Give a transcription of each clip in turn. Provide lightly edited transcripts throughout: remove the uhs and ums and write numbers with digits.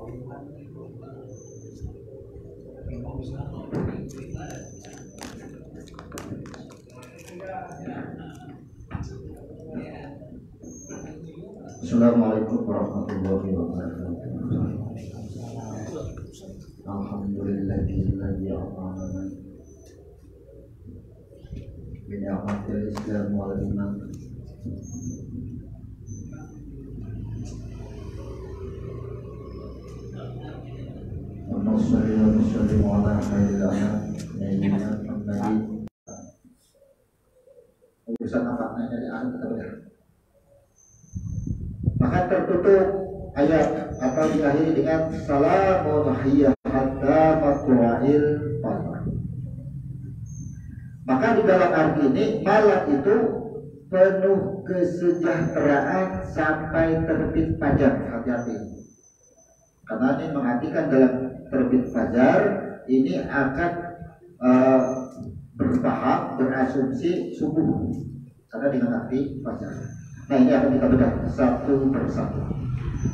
Assalamualaikum warahmatullahi wabarakatuh. Alhamdulillahilladzi a'tamana bi ni'matil Islam wal iman. Wa nusalli ala khairil anam nabiyyina Muhammadin. Urusan apa dari ayat kita baca. Maka tertutup ayat atau diakhiri dengan salamun hiya hatta matla'il fajr. Maka di dalam arti ini malam itu penuh kesejahteraan sampai terbit fajar. Hati-hati. Karena ini mengartikan dalam terbit fajar ini akan bertahap berasumsi subuh. Karena dengan arti fajar. Nah, ini akan kita bedah satu persatu.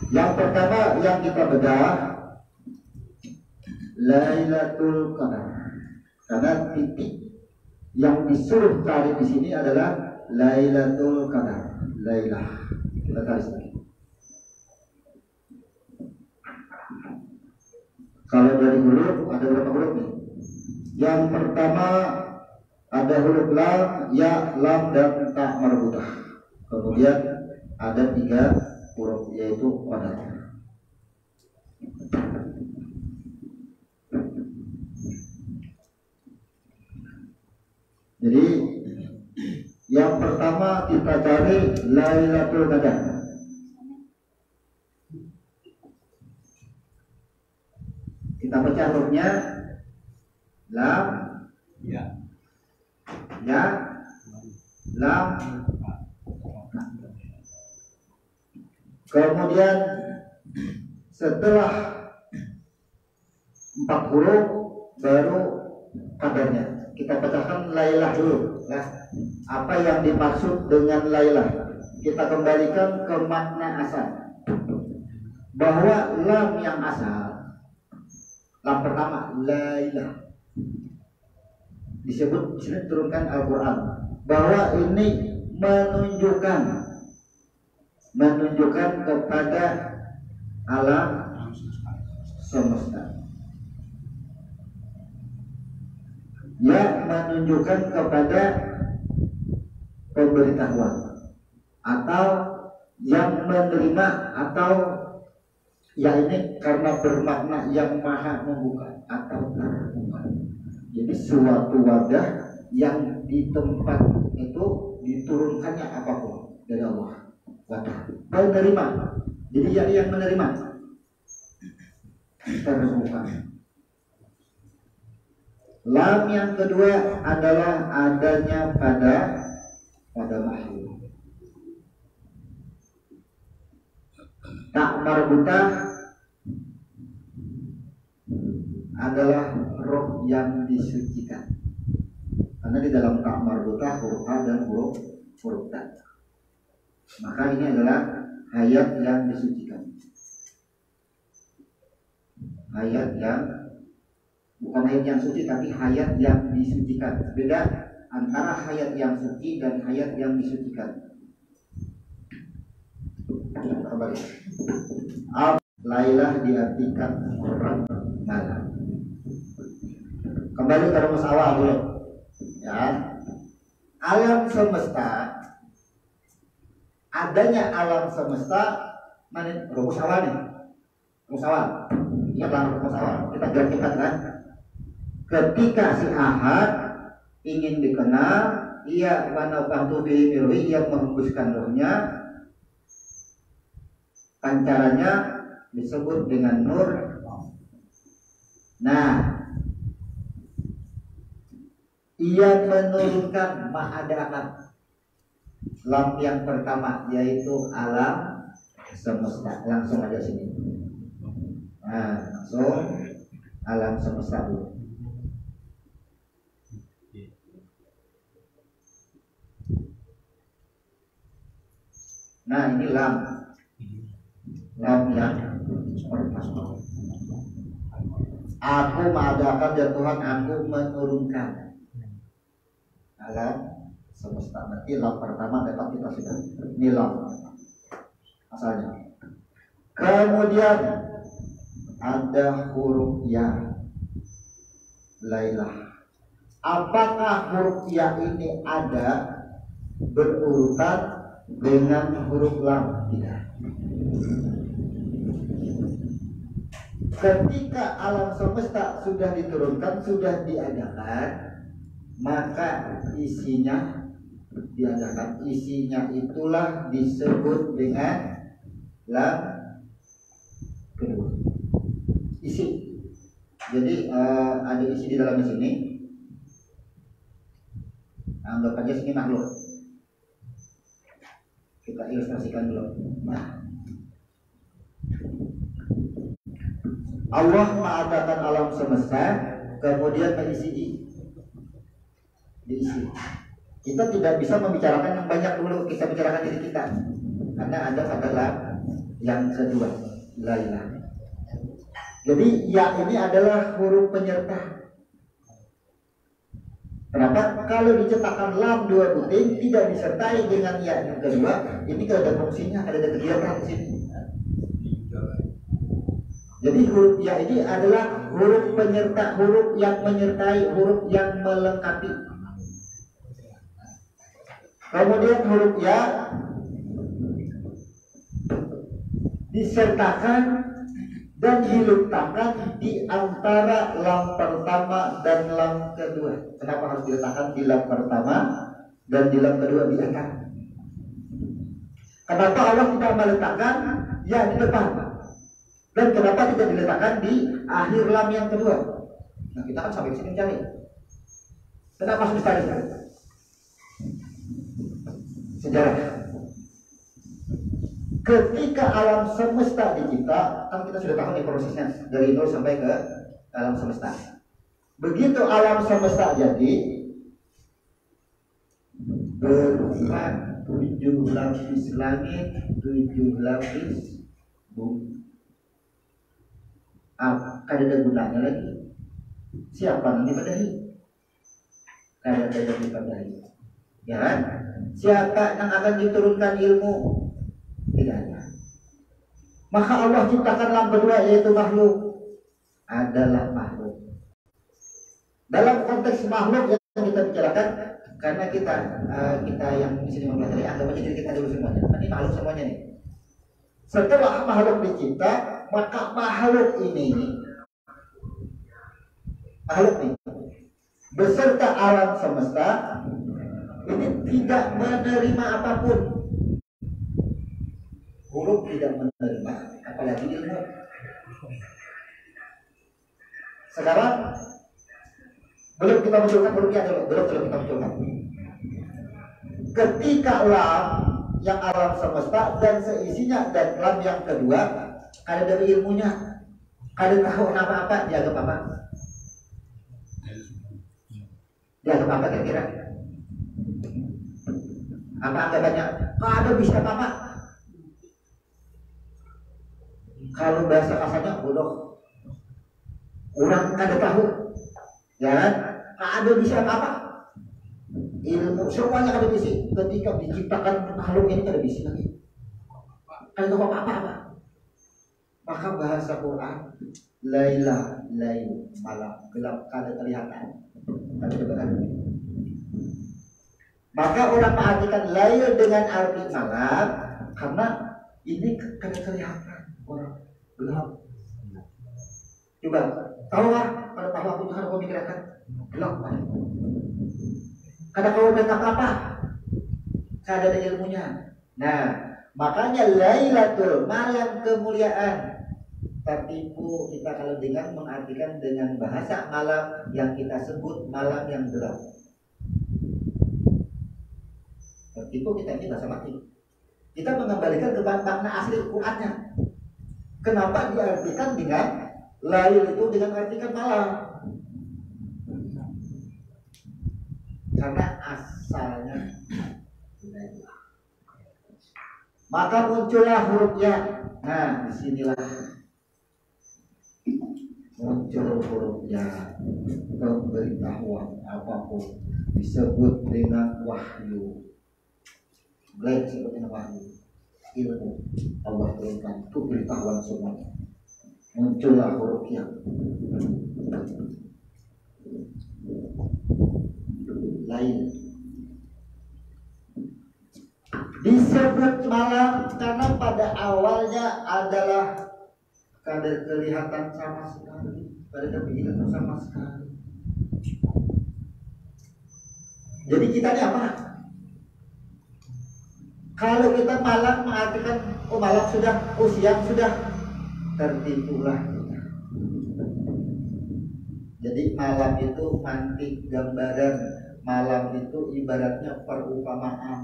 Yang pertama yang kita bedah Lailatul Qadar. Karena titik yang disuruh cari di sini adalah Lailatul Qadar. Lailah. Kita tarik lagi. Kalau dari huruf ada berapa huruf nih? Yang pertama ada huruf lam, ya, lam dan ta marbutah. Kemudian ada 3 huruf yaitu qadar. Jadi yang pertama kita cari Lailatul Qadar. Kita baca hurufnya lam, ya, lam. Kemudian setelah 4 huruf baru kadarnya. Kita bacakan Lailah dulu. Nah, apa yang dimaksud dengan Lailah? Kita kembalikan ke makna asal. Bahwa lam yang asal, lam pertama Lailah, disebut disini turunkan Al-Quran bahwa ini menunjukkan kepada alam semesta, ya, menunjukkan kepada pemberitahuan atau yang menerima, atau ya ini karena bermakna yang maha membuka atau terbuka. Jadi suatu wadah yang di tempat itu diturunkannya apapun dari Allah. Penerima, jadi yang menerima terbuka. Lam yang kedua adalah adanya pada makhluk. Tak marbutah adalah roh yang disucikan. Karena di dalam tak marbutah huruf A dan huruf ta. Maka ini adalah hayat yang disucikan. Hayat yang bukan hayat yang suci, tapi hayat yang disucikan. Beda antara hayat yang suci dan hayat yang disucikan. Kembali. Lailah diartikan orang malam. Kembali ke rumus awal dulu. Ya. Alam semesta, adanya alam semesta, mana rumus awal nih? Rumus awal. Ingatlah rumus awal. Kita grafikan kan? Ketika si Ahad ingin dikenal, ia manafatu bihi yang menghembuskan rohnya, pancarannya disebut dengan nur. Nah, ia menurunkan ma'adakat lam yang pertama, yaitu alam semesta. Langsung aja sini. Nah, langsung alam semesta dulu. Nah, ini lam yang pertama. Aku mengadakan dan Tuhan aku menurunkan alam semesta. Berarti lam pertama dapat kita sudah nilai asalnya. Kemudian ada huruf ya, Lailah. Apakah huruf ya ini ada berurutan dengan huruf lam? Tidak. Ketika alam semesta sudah diturunkan, sudah diadakan, maka isinya diadakan. Isinya itulah disebut dengan lam kedua. Isi. Jadi ada isi di dalam sini. Anggap aja sini makhluk. Kita ilustrasikan dulu. Nah, Allah mengadakan alam semesta, kemudian diisi. Kita tidak bisa membicarakan yang banyak dulu, kita bicarakan diri kita. Karena ada adalah yang kedua, Lailah. Jadi ya ini adalah huruf penyerta. Kenapa? Kalau dicetakkan lam dua buting tidak disertai dengan ya yang kedua, ini kalau ada fungsinya, ada kegiatan di sini. Jadi huruf ya ini adalah huruf penyerta, huruf yang menyertai, huruf yang melengkapi. Kemudian huruf ya disertakan dan diletakkan di antara lam pertama dan lam kedua. Kenapa harus diletakkan di lam pertama dan di lam kedua diletakkan? Kenapa Allah tidak meletakkan ya di depan? Dan kenapa tidak diletakkan di akhir lam yang kedua? Nah, kita kan sampai sini mencari. Kenapa harus dicari? Sejarah. Ketika alam semesta dicipta, kan kita sudah tahu nih prosesnya dari nol sampai ke alam semesta. Begitu alam semesta jadi, berupa 7 lapis langit, 7 lapis bumi. Ada gunanya lagi. Siapa nanti padahi? Ada dipadahi. Ya kan? Siapa yang akan diturunkan ilmu? Tidak ada. Maka Allah ciptakan lam kedua yaitu makhluk. Adalah makhluk. Dalam konteks makhluk yang kita bicarakan, karena kita yang di sini mempelajari, anggap aja diri kita dulu semuanya. Ini makhluk semuanya nih. Setelah makhluk dicipta, maka makhluk ini beserta alam semesta ini tidak menerima apapun. Huruf tidak menerima, apalagi ilmu. Sekarang belum kita munculkan hurufnya dulu, belum kita munculkan. Ketika lam yang alam semesta dan seisinya dan lam yang kedua, ada dari ilmunya, ada tahu apa-apa, dianggap apa? Dianggap apa kira-kira? Apa anggapannya? Kalau ada bisa apa? Kalau bahasa kasarnya bodoh, orang kada tahu, ya kan? Ada bisa apa? Ilmu semuanya kada bisa. Ketika diciptakan makhluk ini kada bisa lagi. Kada tahu apa-apa. Maka bahasa Quran, Laila, lail, malam, gelap kada kelihatan. Kada kebetulan. Maka orang mengartikan lail dengan arti malam karena ini kada kelihatan. Orang gelap. Coba, tahu lah, kalau tahu aku Tuhan aku mikirkan gelap. Kada kau tentang apa? Kada ada ilmunya. Nah, makanya Lailatul malam kemuliaan. Tertipu kita kalau dengan mengartikan dengan bahasa malam yang kita sebut malam yang gelap. Tertipu kita ini bahasa mati. Kita mengembalikan ke makna asli Qurannya. Kenapa diartikan dengan lail itu dengan artikan malam? Karena asalnya Lailah. Maka muncullah huruf ya. Nah, disinilah muncul huruf ya, pemberitahuan apapun disebut dengan wahyu. Black disebut dengan wahyu, ilmu Allah turunkan itu pemberitahuan semuanya. Muncullah huruf ya. Lain disebut malam karena pada awalnya adalah kadar kelihatan sama sekali, kadar kelihatan sama sekali. Jadi kita ini apa? Kalau kita malam mengartikan malam sudah, siang sudah, tertipulah kita. Jadi malam itu mantik gambaran, malam itu ibaratnya perumpamaan.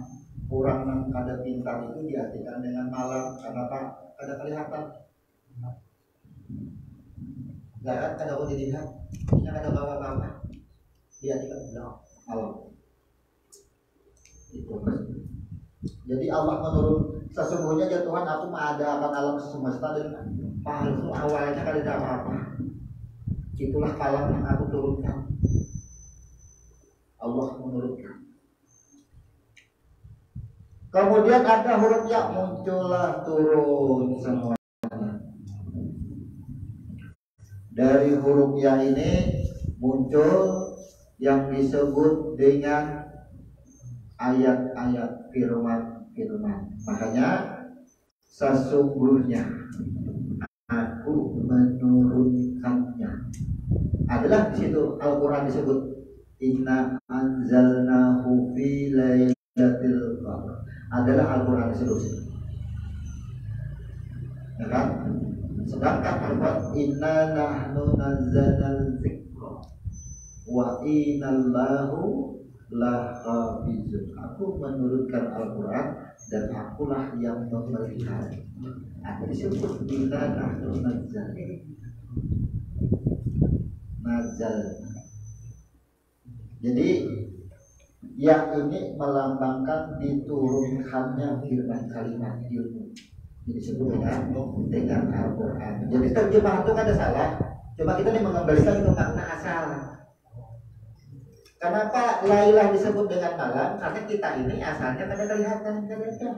Orang yang kada pintar itu diartikan dengan malam. Kenapa? Kada kelihatan. Gak kada boleh dilihat, tidak ada bawa-bawa. Diartikan malam. Itu. Jadi Allah menurun, sesungguhnya ya Tuhan, aku mengadakan alam semesta dan palsu awalnya kada ada apa-apa. Itulah malam yang aku turunkan. Allah menurunkan. Kemudian ada huruf ya, muncullah turun semuanya. Dari huruf ya ini muncul yang disebut dengan ayat-ayat firman. Makanya sesungguhnya aku menurunkannya. Adalah di situ Al-Quran disebut inna anzalnahu fi lailatul qadar. Adalah Al-Quran disebut. Ya kan? Sedangkan Al-Quran inna nahnu nazzalnal dzikra wa inna lahu lahafizun. Aku menurunkan Al-Quran dan akulah yang memelihara. Aku disebut inna nahnu nazal. Jadi yang ini melambangkan diturunkannya firman kalimat ilmu. Jadi disebut dengan Al-Quran. Jadi terjemahan itu ada salah. Coba kita nih mengembalikan ke makna asal. Kenapa Lailah disebut dengan malam? Karena kita ini asalnya kada kelihatan, kada ada.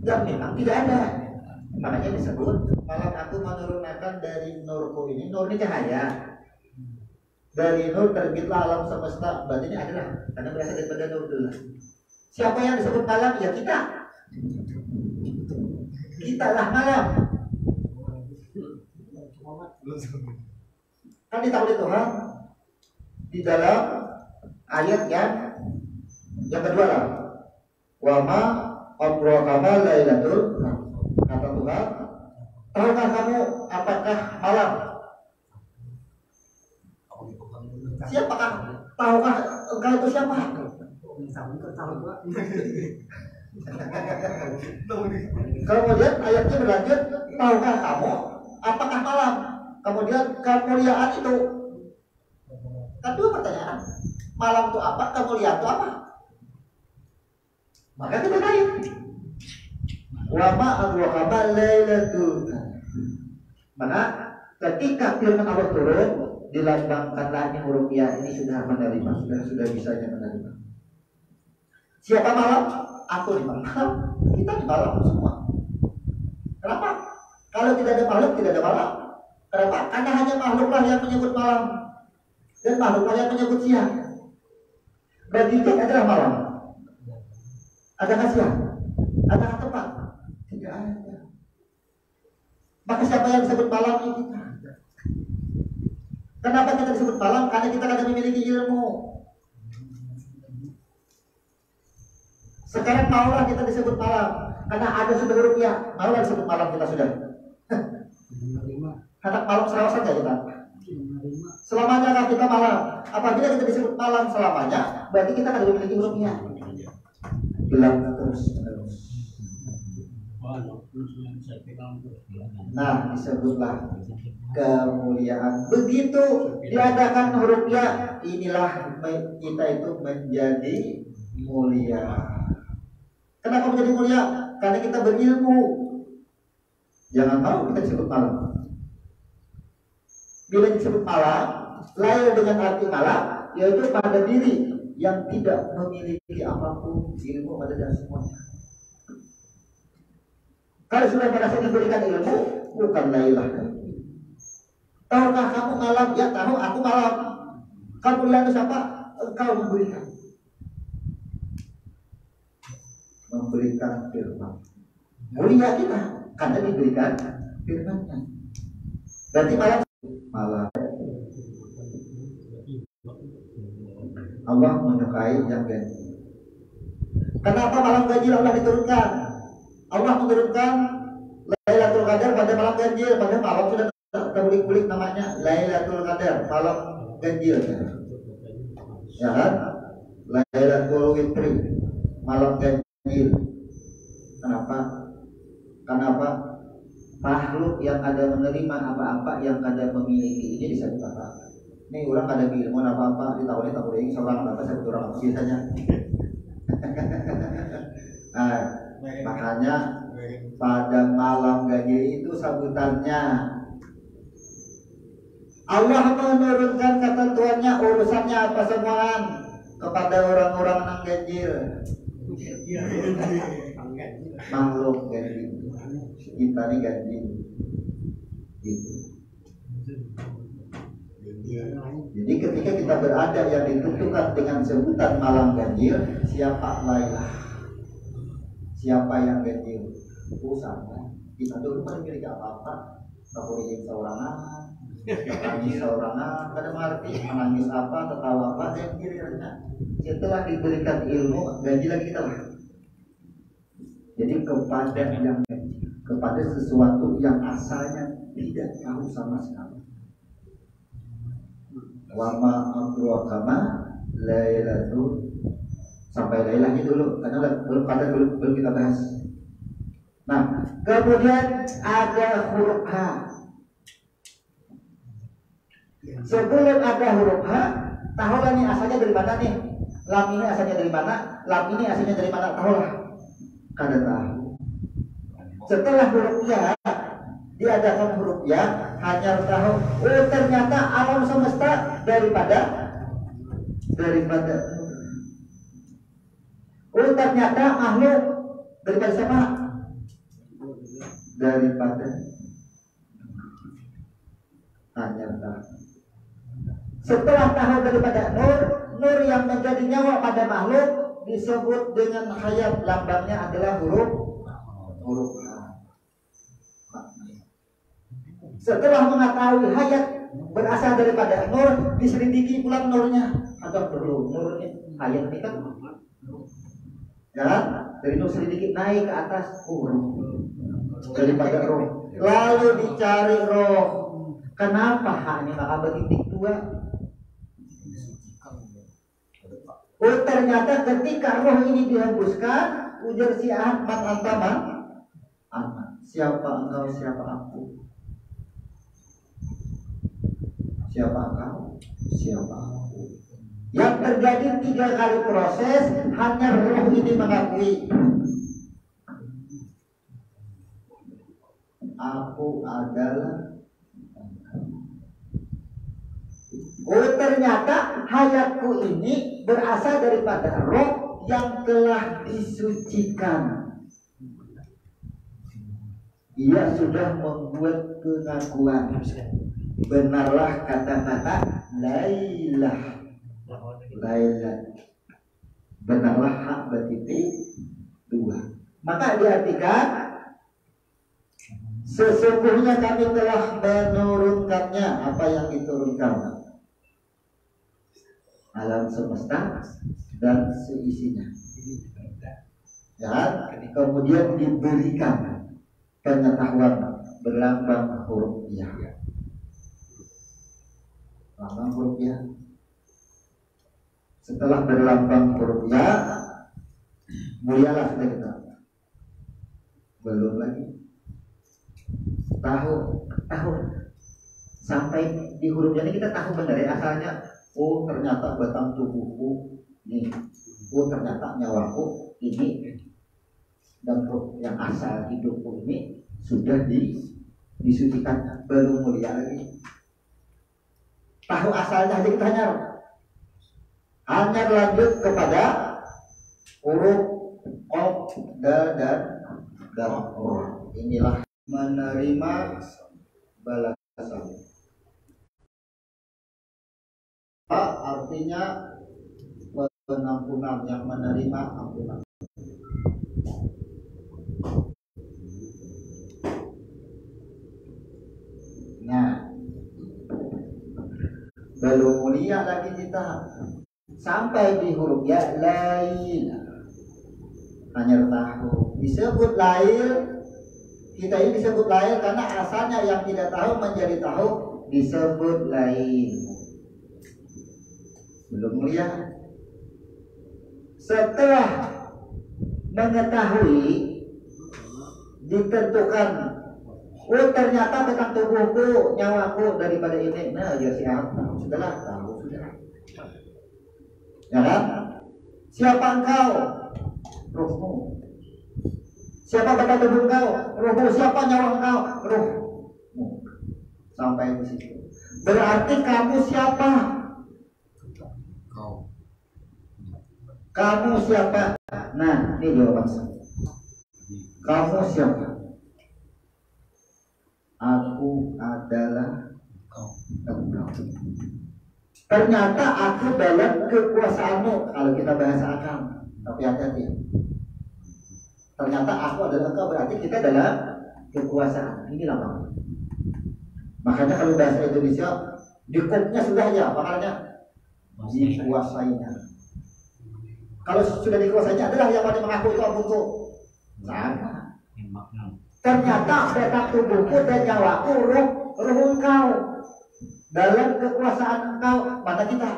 Dan memang tidak ada. Makanya disebut malam aku menurunkan dari nurku ini. Nur ini cahaya. Dari nur terbitlah alam semesta. Berarti ini adalah karena berasal daripada nur dulu. Siapa yang disebut malam? Ya kita. Kita lah malam. Kan ditahu Tuhan di dalam ayat yang kedua lah. Wa ma adraka lailatul qadar. Kata Tuhan, tahukah kamu apakah malam? Siapakah? Tahukah engkau itu siapa? Kemudian ayatnya berlanjut, tahukah kamu apakah malam? Kemudian kemuliaan itu. Kedua pertanyaan, malam itu apa? Kemuliaan itu apa? Maka kita tanya, wa ma adraka lailatul qadar. Maka ketika firman Allah turun, dilambangkanlah huruf ya ini sudah menerima, sudah bisanya menerima. Siapa malam? Aku di malam, kita di malam semua. Kenapa? Kalau tidak ada makhluk, tidak ada malam. Kenapa? Karena hanya makhluklah yang menyebut malam dan makhluklah yang menyebut siang. Berarti itu adalah malam. Adakah siang? Adakah tempat? Tidak ada. Maka siapa yang disebut malam ini kita? Kenapa kita disebut malam? Karena kita tidak memiliki ilmu. Sekarang maulah kita disebut malam karena ada sudah hurufnya. Maulah disebut malam kita sudah. Anak malam selawas saja kita. Selamanya kan kita malam. Apabila kita disebut malam selamanya, berarti kita tidak memiliki hurufnya. Bilang terus. Nah, disebutlah kemuliaan. Begitu diadakan hurufnya, inilah kita itu menjadi mulia. Kenapa menjadi mulia? Karena kita berilmu. Jangan mau kita disebut malam. Bila disebut malam, lail dengan arti malam, yaitu pada diri yang tidak memiliki apapun ilmu pada dasar semuanya. Kalau sudah merasa diberikan ilmu, bukan lailah. Tahukah kamu malam? Ya tahu, aku malam. Kamu lalu siapa? Engkau memberikan. Memberikan firman. Mulia kita karena diberikan firman-Nya. Berarti malam Allah menyukai yang ganjil. Kenapa malam ganjil Allah diturunkan? Allah menurunkan Lailatul Qadar pada malam ganjil, pada malam sudah terbulik-bulik namanya Lailatul Qadar, malam ganjil. Ya kan? Lailatul Witri, malam ganjil. Kenapa? Makhluk yang ada menerima apa-apa yang ada memiliki ini bisa dikatakan. Ini orang ada ilmu apa-apa, ditawarin tak boleh seorang apa satu orang biasanya. Nah, makanya pada malam ganjil itu sabutannya Allah menurunkan ketentuannya, urusannya apa semuaan kepada orang-orang yang ganjil. Makhluk ganjil, kita ini ganjil gitu. Jadi ketika kita berada yang ditentukan dengan sebutan malam ganjil, siapa lailah, siapa yang ganjil, usaha kita dulu memiliki apa-apa, tak boleh seorang anak, menangis seorang anak, kadang mengerti menangis apa, tertawa apa, ganjilnya. Setelah diberikan ilmu, ganjil lagi kita lah. Jadi kepada yang ganjil, kepada sesuatu yang asalnya tidak tahu sama sekali. Wama adraka lailatul, sampai lailahnya dulu karena belum kita bahas. Nah, kemudian ada huruf H. Sebelum ada huruf H, tahulah nih asalnya dari mana nih? Lam ini asalnya dari mana? Lam ini asalnya dari mana? Tahulah. Kada tahu. Setelah huruf ya diadakan huruf ya, hanya tahu oh ternyata alam semesta daripada oh ternyata makhluk daripada siapa? Daripada hanya tahu. Setelah tahu daripada nur yang menjadi nyawa pada makhluk disebut dengan hayat, lambangnya adalah huruf H. Setelah mengetahui hayat berasal daripada nur, diselidiki pula nurnya. Ada perlu nurnya hayat ini kan? Ya, dari nur selidiki naik ke atas daripada roh. Lalu dicari roh. Kenapa hanya maka betitik dua? Oh ternyata ketika roh ini dihembuskan, ujar si Ahmad Antaman, siapa engkau, siapa aku? Siapa engkau? Siapa aku? Yang terjadi 3 kali proses, hanya roh ini mengakui aku adalah. Oh ternyata hayatku ini berasal daripada roh yang telah disucikan. Ia sudah membuat pengakuan. Benarlah kata-kata lailah. Benarlah hak betitik 2. Maka diartikan sesungguhnya kami telah menurunkannya. Apa yang diturunkan? Alam semesta dan seisinya. Ya, kemudian diberikan pengetahuan berlambang huruf ya. Lambang huruf ya. Setelah berlambang huruf ya, mulialah kita. Belum lagi. Tahu sampai di hurufnya ini kita tahu benar ya asalnya. Oh ternyata batang tubuhku ini. Oh ternyata nyawaku ini. Dan roh yang asal hidupku ini sudah disucikan. Belum mulia lagi. tahu asalnya aja kita hanya lanjut kepada huruf qaf, dal dan ra. Inilah menerima balasan. Artinya pengampunan, yang menerima ampunan. Nah, belum mulia lagi kita sampai di huruf ya lain. Hanya tahu disebut lain, kita ini disebut lain karena asalnya yang tidak tahu menjadi tahu, disebut lain. Belum mulia. Setelah mengetahui, ditentukan, oh ternyata tentang tubuhku, nyawaku daripada ini, nah dia siapa? Sudahlah, tahu sudah. Ya kan? Siapa engkau? Ruhmu. Siapa bapak tubuh engkau? Ruhmu. Siapa nyawa engkau? Ruhmu. Sampai di situ. Berarti kamu siapa? Kamu siapa? Nah, ini jawaban saya. Kamu siapa? Aku adalah engkau. Ternyata aku dalam kekuasaanmu. Kalau kita bahasa akal, tapi hati-hati. Ternyata aku adalah engkau, berarti kita dalam kekuasaan. Inilah makanya. Makanya kalau bahasa Indonesia, dikopnya sudah ya, makanya dikuasainya. Kalau sudah dikuasainya adalah yang pada mengaku itu abuku. Sama. Ternyata betap tubuhku dan nyawaku, ruh engkau. Dalam kekuasaan engkau, mana kita?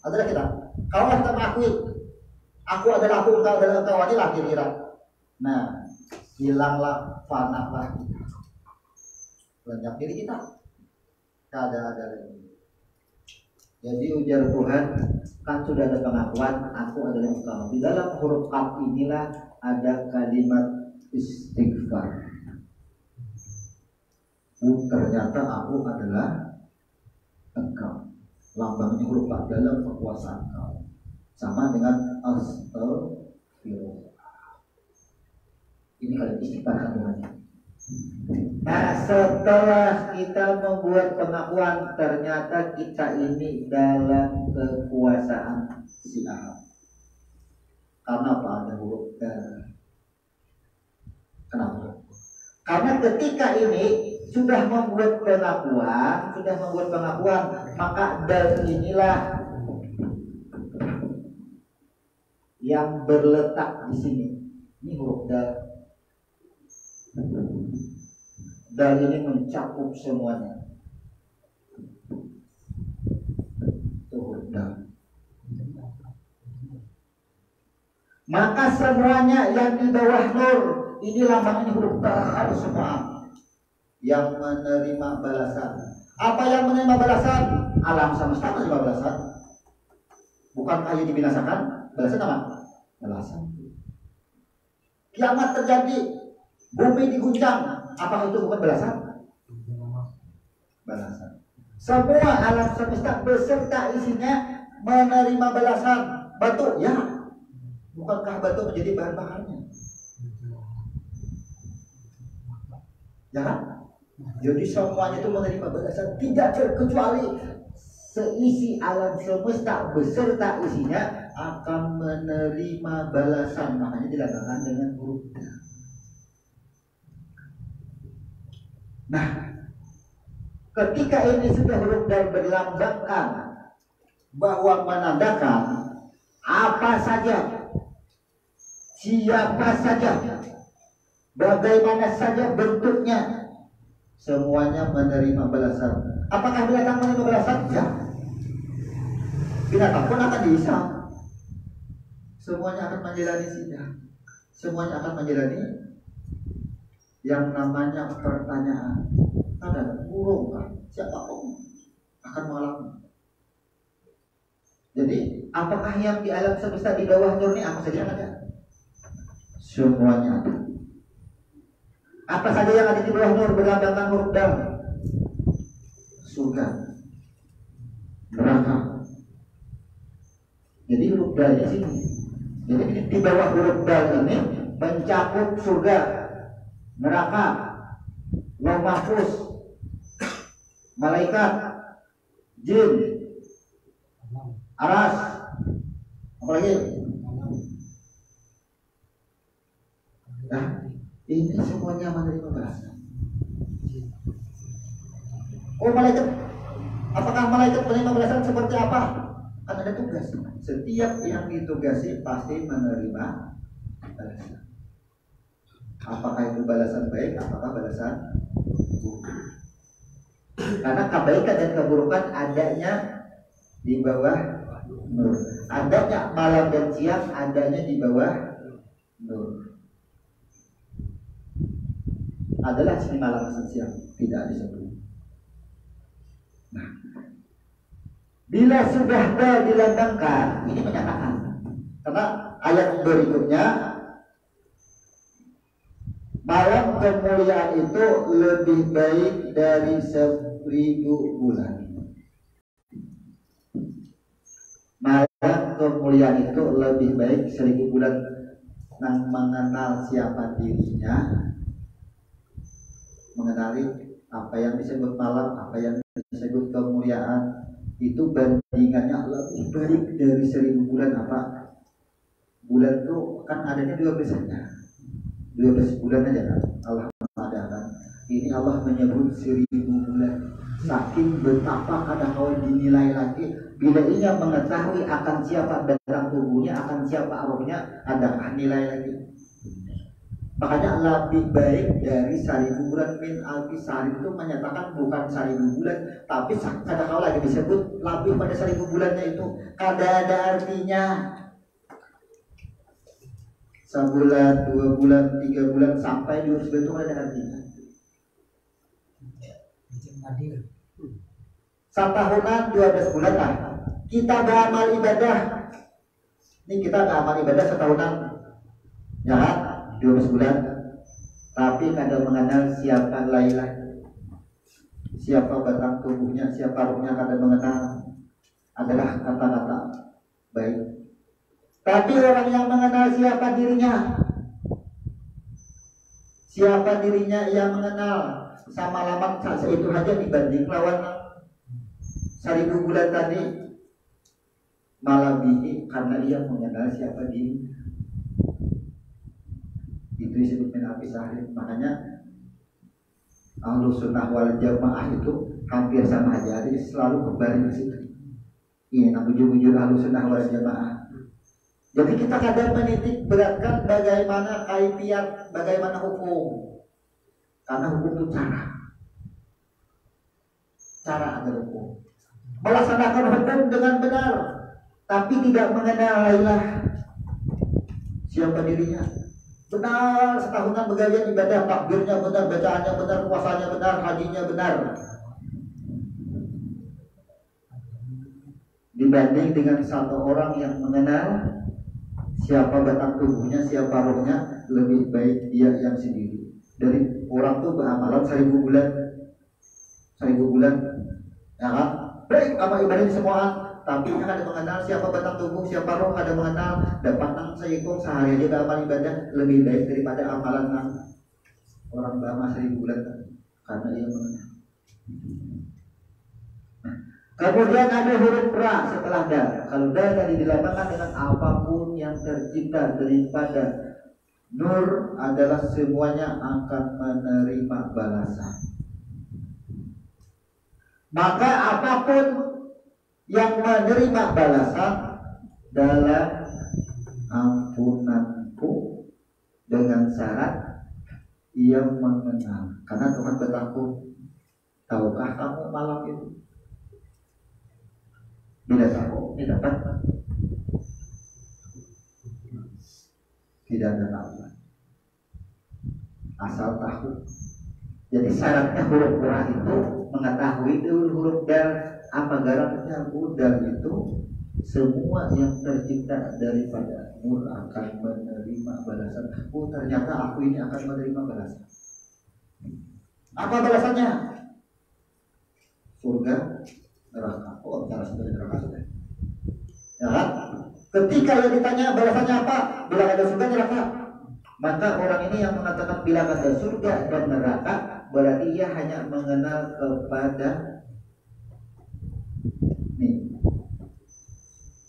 Adalah kita. Kalau kita mengakui, aku adalah aku, engkau adalah engkau, inilah kira-kira. Nah, hilanglah, fanalah kita. Lenyap diri kita. Ada ini. Jadi ujar Tuhan, kan sudah ada pengakuan, aku adalah engkau. Di dalam huruf qaf inilah ada kalimat istighfar. Ternyata aku adalah engkau. Lambangnya huruf qaf dalam kekuasaan engkau. Sama dengan astagfirullah. Ini kalimat istighfar kandungannya. Nah, setelah kita membuat pengakuan, ternyata kita ini dalam kekuasaan si Ahad. Karena apa? Ada huruf dal. Kenapa? Karena ketika ini sudah membuat pengakuan, maka dal inilah yang berletak di sini. Ini huruf dal. Dal ini mencakup semuanya. Itu huruf dal. Maka semuanya yang di bawah nur, ini lambangnya huruf dal semua. Yang menerima balasan. Apa yang menerima balasan? Alam semesta menerima balasan. Bukankah yang dibinasakan? Balasan apa? Balasan. Kiamat terjadi, bumi diguncang. Apakah itu bukan balasan? Balasan. Semua alam semesta beserta isinya menerima balasan. Batu, ya. Bukankah batu menjadi bahan bakarnya? Ya kan? Jadi semuanya itu menerima balasan, tidak terkecuali seisi alam semesta beserta isinya akan menerima balasan. Makanya dilambangkan dengan huruf D. Nah, ketika ini sudah huruf dan berlambangkan bahwa menandakan apa saja, siapa saja, bagaimana saja bentuknya, semuanya menerima balasan. Apakah binatang menerima balasan? Ya. Binatang pun akan dihisab. Semuanya akan menjalani sidang. Semuanya akan menjalani yang namanya pertanyaan. Ada burung kan? Siapa pun akan mengalami. Jadi, apakah yang di alam semesta di bawah nur ini apa saja ada? Semuanya ada. Apa saja yang ada di bawah nur berlambangkan huruf dal? Surga. neraka. Jadi huruf dal di sini. Jadi di bawah huruf dal ini mencakup surga, neraka, lauh mahfuz, malaikat, jin, aras, apalagi? Nah, ini semuanya menerima balasan. Oh, malaikat, apakah malaikat menerima balasan seperti apa? Kan ada tugas. Setiap yang ditugasi pasti menerima balasan. Apakah itu balasan baik, apakah balasan buruk? Karena kebaikan dan keburukan adanya di bawah nur. Adanya malam dan siang adanya di bawah nur. Adalah sini malam dan siang, tidak disebut. Nah, bila sudah dilambangkan, ini menyatakan. Karena ayat berikutnya, malam kemuliaan itu lebih baik dari 1000 bulan. Malam kemuliaan itu lebih baik 1000 bulan. Nah, mengenal siapa dirinya, mengenali apa yang disebut malam, apa yang disebut kemuliaan, itu bandingannya lebih baik dari 1000 bulan. Apa? Bulan itu kan adanya 12 saja, 12 bulan aja kan Allah mengadakan. Ini Allah menyebut 1000 bulan. Saking betapa kadang-kadang dinilai lagi. Bila ia mengetahui akan siapa batang tubuhnya, akan siapa rohnya, adakah nilai lagi? Makanya lebih baik dari 1000 bulan. Min alfi sahrin itu menyatakan bukan 1000 bulan, tapi kadang-kadang lagi disebut lebih pada 1000 bulannya itu. Kada ada artinya. Sebulan, 2 bulan, 3 bulan sampai 2 bulan itu ada artinya. Satahunan 12 bulan lah. Kita beramal ibadah. Ini kita beramal ibadah setahunan, ya kan? 12 bulan. Tapi kada mengenal siapa Laila, siapa batang tubuhnya, siapa rohnya, kada mengenal. Adalah kata-kata baik. Tapi orang yang mengenal siapa dirinya, siapa dirinya yang mengenal, sama lama itu saja dibanding lawan 1000 bulan tadi, malah bihi karena dia mengenal siapa dirinya. Itu disebut min alfi sahrin. Makanya Ahlus Sunnah wal Jamaah itu hampir sama aja, jadi selalu kembali ke situ. Ini namanya bujur Ahlus Sunnah wal Jamaah. Jadi kita kadang menitik beratkan bagaimana kaifiat, bagaimana hukum. Karena hukum itu cara agar hukum. Melaksanakan hukum dengan benar, tapi tidak mengenal Lailah, siapa dirinya. Benar, setahunan begawian ibadah, takbirnya benar, bacaannya benar, puasanya benar, hajinya benar. Dibanding dengan satu orang yang mengenal siapa batang tubuhnya, siapa rohnya, lebih baik dia yang sendiri. Dari orang tuh beramalan 1000 bulan, 1000 bulan, ya kan? Baik amal ibadah semua, tapi yang ada mengenal siapa batang tubuh, siapa roh, ada mengenal. Dapat nang sayikong sehari aja beramal ibadah lebih baik daripada amalan nang orang beramal 1000 bulan, karena dia mengenal. Kemudian ada huruf ra setelah dal. Kalau dal tadi dilambangkan dengan apapun yang tercipta daripada nur adalah semuanya akan menerima balasan. Maka apapun yang menerima balasan dalam ampunanku dengan syarat ia mengenal. Karena Tuhan berlaku, tahukah kamu malam itu? Bila tahu, tidak dapat. Tidak ada tahu. Asal tahu. Jadi syaratnya huruf ra itu mengetahui dulu huruf dal. Apa garansinya dal itu semua yang tercipta daripada nur akan menerima balasan. Oh, ternyata aku ini akan menerima balasan. Apa balasannya? Surga, neraka. Oh, bicara sebagai neraka sudah. Ya kan? Ketika yang ditanya balasannya apa? Bilang ada surga neraka. Maka orang ini yang mengatakan bilang ada surga dan neraka, berarti ia hanya mengenal kepada nih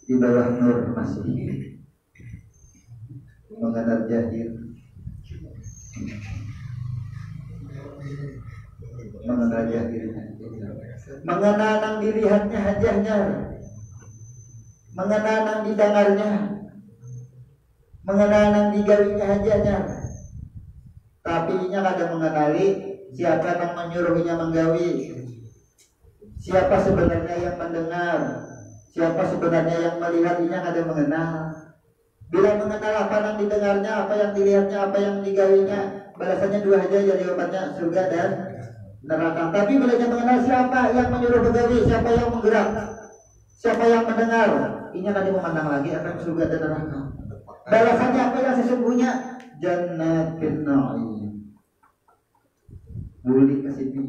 di bawah nur masih mengenal jahil, mengenal jahil, mengenal nang dilihatnya hajahnya, mengenal nang didengarnya, mengenal nang digawinya hajahnya, tapi inya kada mengenali siapa yang menyuruhnya menggawi, siapa sebenarnya yang mendengar, siapa sebenarnya yang melihat, inya kada mengenal. Bila mengenal apa yang didengarnya, apa yang dilihatnya, apa yang digawinya, balasannya dua aja, jadi jawabannya surga dan neraka. Tapi bila dia mengenal siapa yang menyuruh begawi, siapa yang menggerak, siapa yang mendengar, ini akan memandang lagi akan surga dan neraka. Balasannya apa yang sesungguhnya? Jannatin na'im. Boleh ke sini.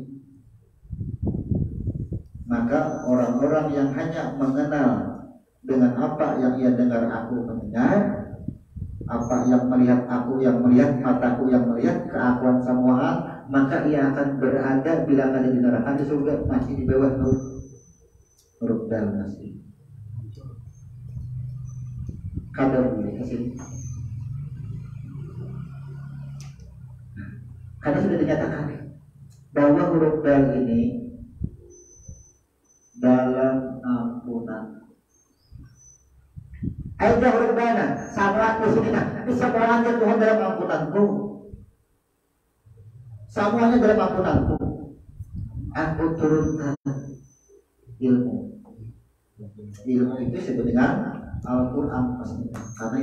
Maka orang-orang yang hanya mengenal dengan apa yang ia dengar aku mendengar, apa yang melihat aku yang melihat, mataku yang melihat, keakuan semua, maka ia akan berada bila ada di neraka, di surga masih di bawah huruf dal masih. Kadar boleh ke sini. Karena sudah dinyatakan bahwa huruf dal ini dalam ampunan. Aida huruf dal sama aku sini bisa melanggar Tuhan dalam ampunanku. Semuanya dalam ampunanku. Aku turunkan ilmu. Ilmu itu disebut dengan Al-Quran pastinya. Karena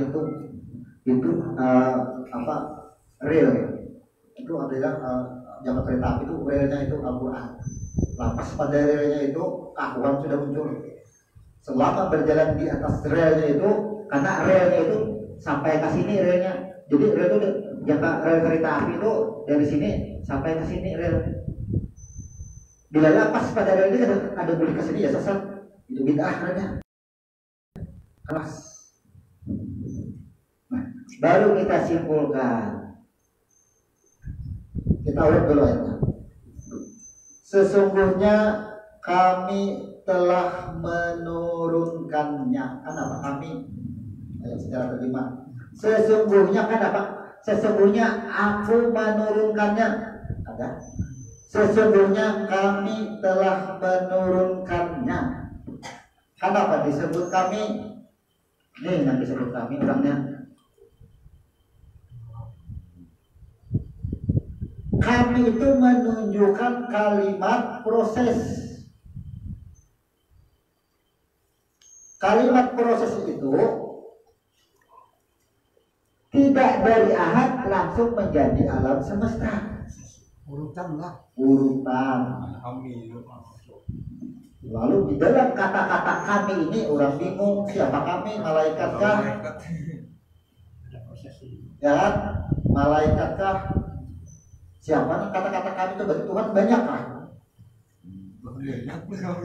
itu apa real. Itu adalah jalan kereta api itu relnya itu Al-Quran. Lapas pada relnya itu keakuan sudah muncul. Selama berjalan di atas relnya itu, karena relnya itu sampai ke sini relnya. Jadi rel itu jangka rel kereta api itu dari sini sampai ke sini rel. Bila lapas pada rel ini ada boleh ke sini ya sesat. Itu bid'ah relnya. Keras. Nah, baru kita simpulkan. Kita ulang dulu ayatnya. Sesungguhnya kami telah menurunkannya. Kan apa kami? Ayat secara terjemah. Sesungguhnya kan apa? Sesungguhnya aku menurunkannya. Ada. Sesungguhnya kami telah menurunkannya. Kenapa disebut kami? Nih yang disebut kami orangnya. Kami itu menunjukkan kalimat proses. Kalimat proses itu tidak dari ahad langsung menjadi alam semesta. Urutan lah. Urutan. Lalu di dalam kata-kata kami ini orang bingung siapa kami, malaikatkah? Ya, malaikatkah? Siapa kata-kata kami itu bagi Tuhan banyak lah.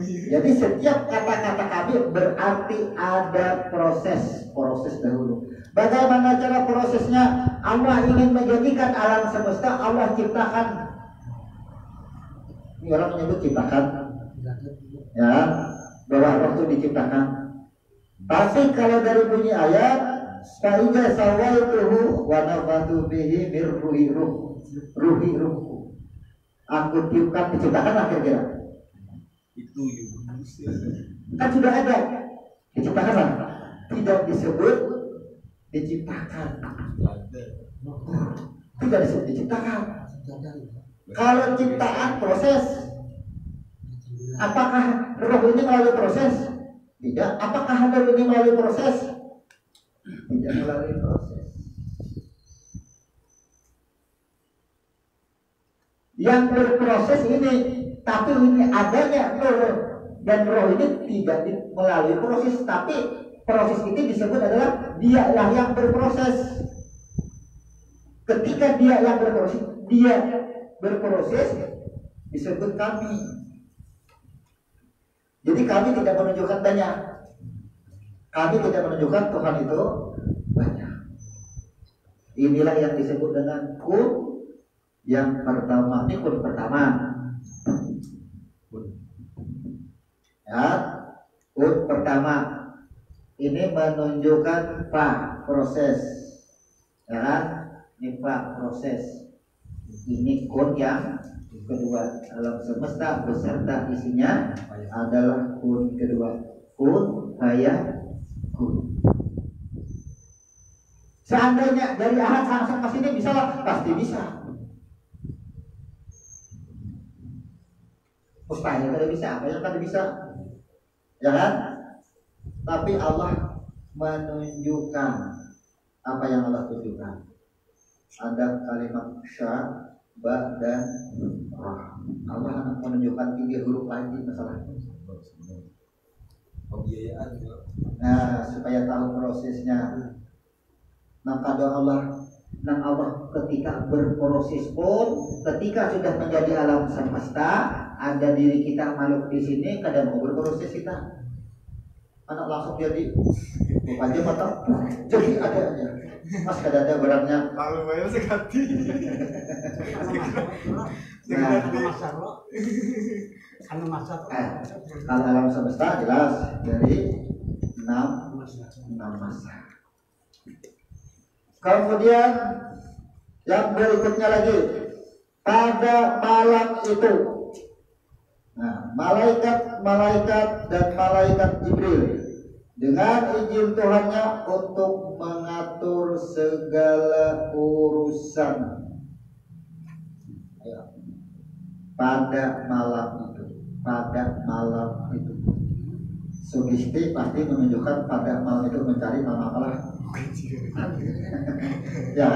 Jadi setiap kata-kata kami berarti ada proses dahulu. Bagaimana cara prosesnya? Allah ingin menjadikan alam semesta, Allah ciptakan. Ini orang menyebut ciptakan. Ya, bahwa waktu diciptakan. Tapi kalau dari bunyi ayat, "Fa'idza sawaituhu wa nafatu bihi min ruhi ruhku." Aku tiupkan diciptakan akhirnya. Itu kan sudah ada. Diciptakan lah. Tidak disebut diciptakan. Tidak disebut diciptakan. Kalau ciptaan proses. Apakah roh ini melalui proses? Tidak. Apakah roh ini melalui proses? Tidak melalui proses. Yang berproses ini, tapi ini adanya roh, dan roh ini tidak melalui proses, tapi proses ini disebut adalah dialah yang berproses. Ketika dia berproses disebut kami. Jadi kami tidak menunjukkan banyak. Kami tidak menunjukkan Tuhan itu banyak. Inilah yang disebut dengan kun yang pertama. Ini kun pertama. Ya, kun pertama. Ini menunjukkan proses. Ya, ini proses. Ini kun yang kedua. Alam semesta beserta isinya adalah kun kedua. Kun fayakun. Seandainya dari ahad langsung ke sini bisa lah, pasti bisa. Mustahil tidak bisa, apa yang kan bisa, ya kan? Tapi Allah menunjukkan apa yang Allah tunjukkan. Ada kalimat sya, ba dan ra. Allah menunjukkan 3 huruf lagi masalahnya. Pembiayaan. Nah, supaya tahu prosesnya. Nah, kado Allah ketika berproses pun, ketika sudah menjadi alam semesta, ada diri kita makhluk di sini, kadang mau berproses kita. Anak langsung jadi bukannya mata jadi ada aja. Mas kadang ada barangnya. Lalu bayar sekali. Kalau alam semesta jelas dari 6 masa. Kemudian yang berikutnya lagi pada malam itu, nah, malaikat dan malaikat Jibril dengan izin Tuhannya untuk mengatur segala urusan pada malam itu. Sugesti pasti menunjukkan pada malam itu mencari malam. Ya,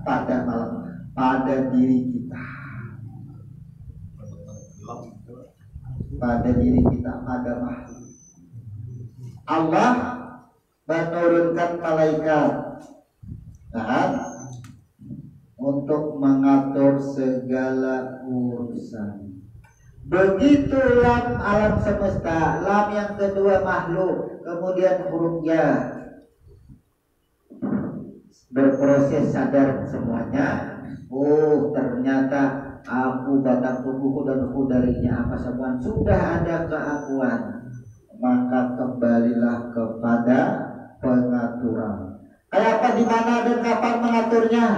pada malam, pada diri kita, pada makhluk. Allah menurunkan malaikat, nah, untuk mengatur segala urusan. Begitu lam alam semesta, lam yang kedua makhluk, kemudian huruf ya berproses sadar semuanya. Oh, ternyata aku, batang tubuhku dan darinya apa semua sudah ada keakuan. Maka kembalilah kepada pengaturan. Kayak apa, di mana dan kapan mengaturnya?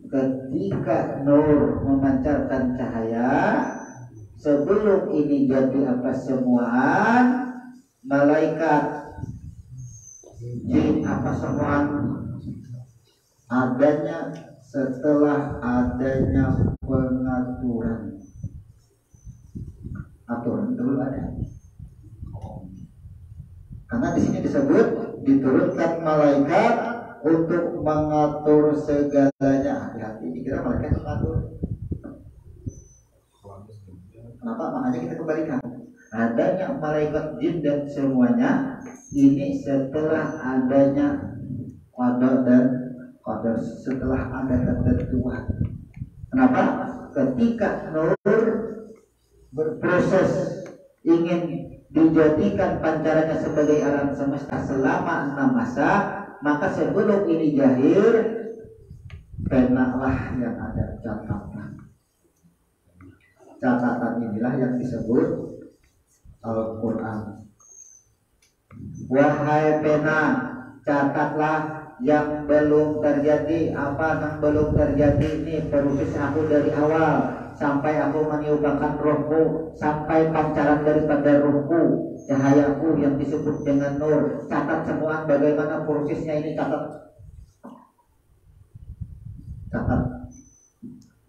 Ketika nur memancarkan cahaya, sebelum ini jadi apa semuaan, malaikat jin apa semua adanya setelah adanya pengaturan. Aturan dulu ada. Karena di sini disebut diturunkan malaikat untuk mengatur segalanya. Hati-hati, dikira malaikat mengatur. Kenapa? Makanya kita kembalikan. Adanya malaikat jin dan semuanya ini setelah adanya qada dan qadar, setelah ada ketentuan. Kenapa? Ketika nur berproses ingin dijadikan pancarannya sebagai alam semesta selama 6 masa, maka sebelum ini jahir, penaklah yang ada catatan. Catatan inilah yang disebut Al-Quran. Wahai pena, catatlah yang belum terjadi. Apa yang belum terjadi ini proses aku dari awal sampai aku meniupkan rohku, sampai pancaran daripada rohku, cahayaku yang disebut dengan nur. Catat semua bagaimana prosesnya ini, catat.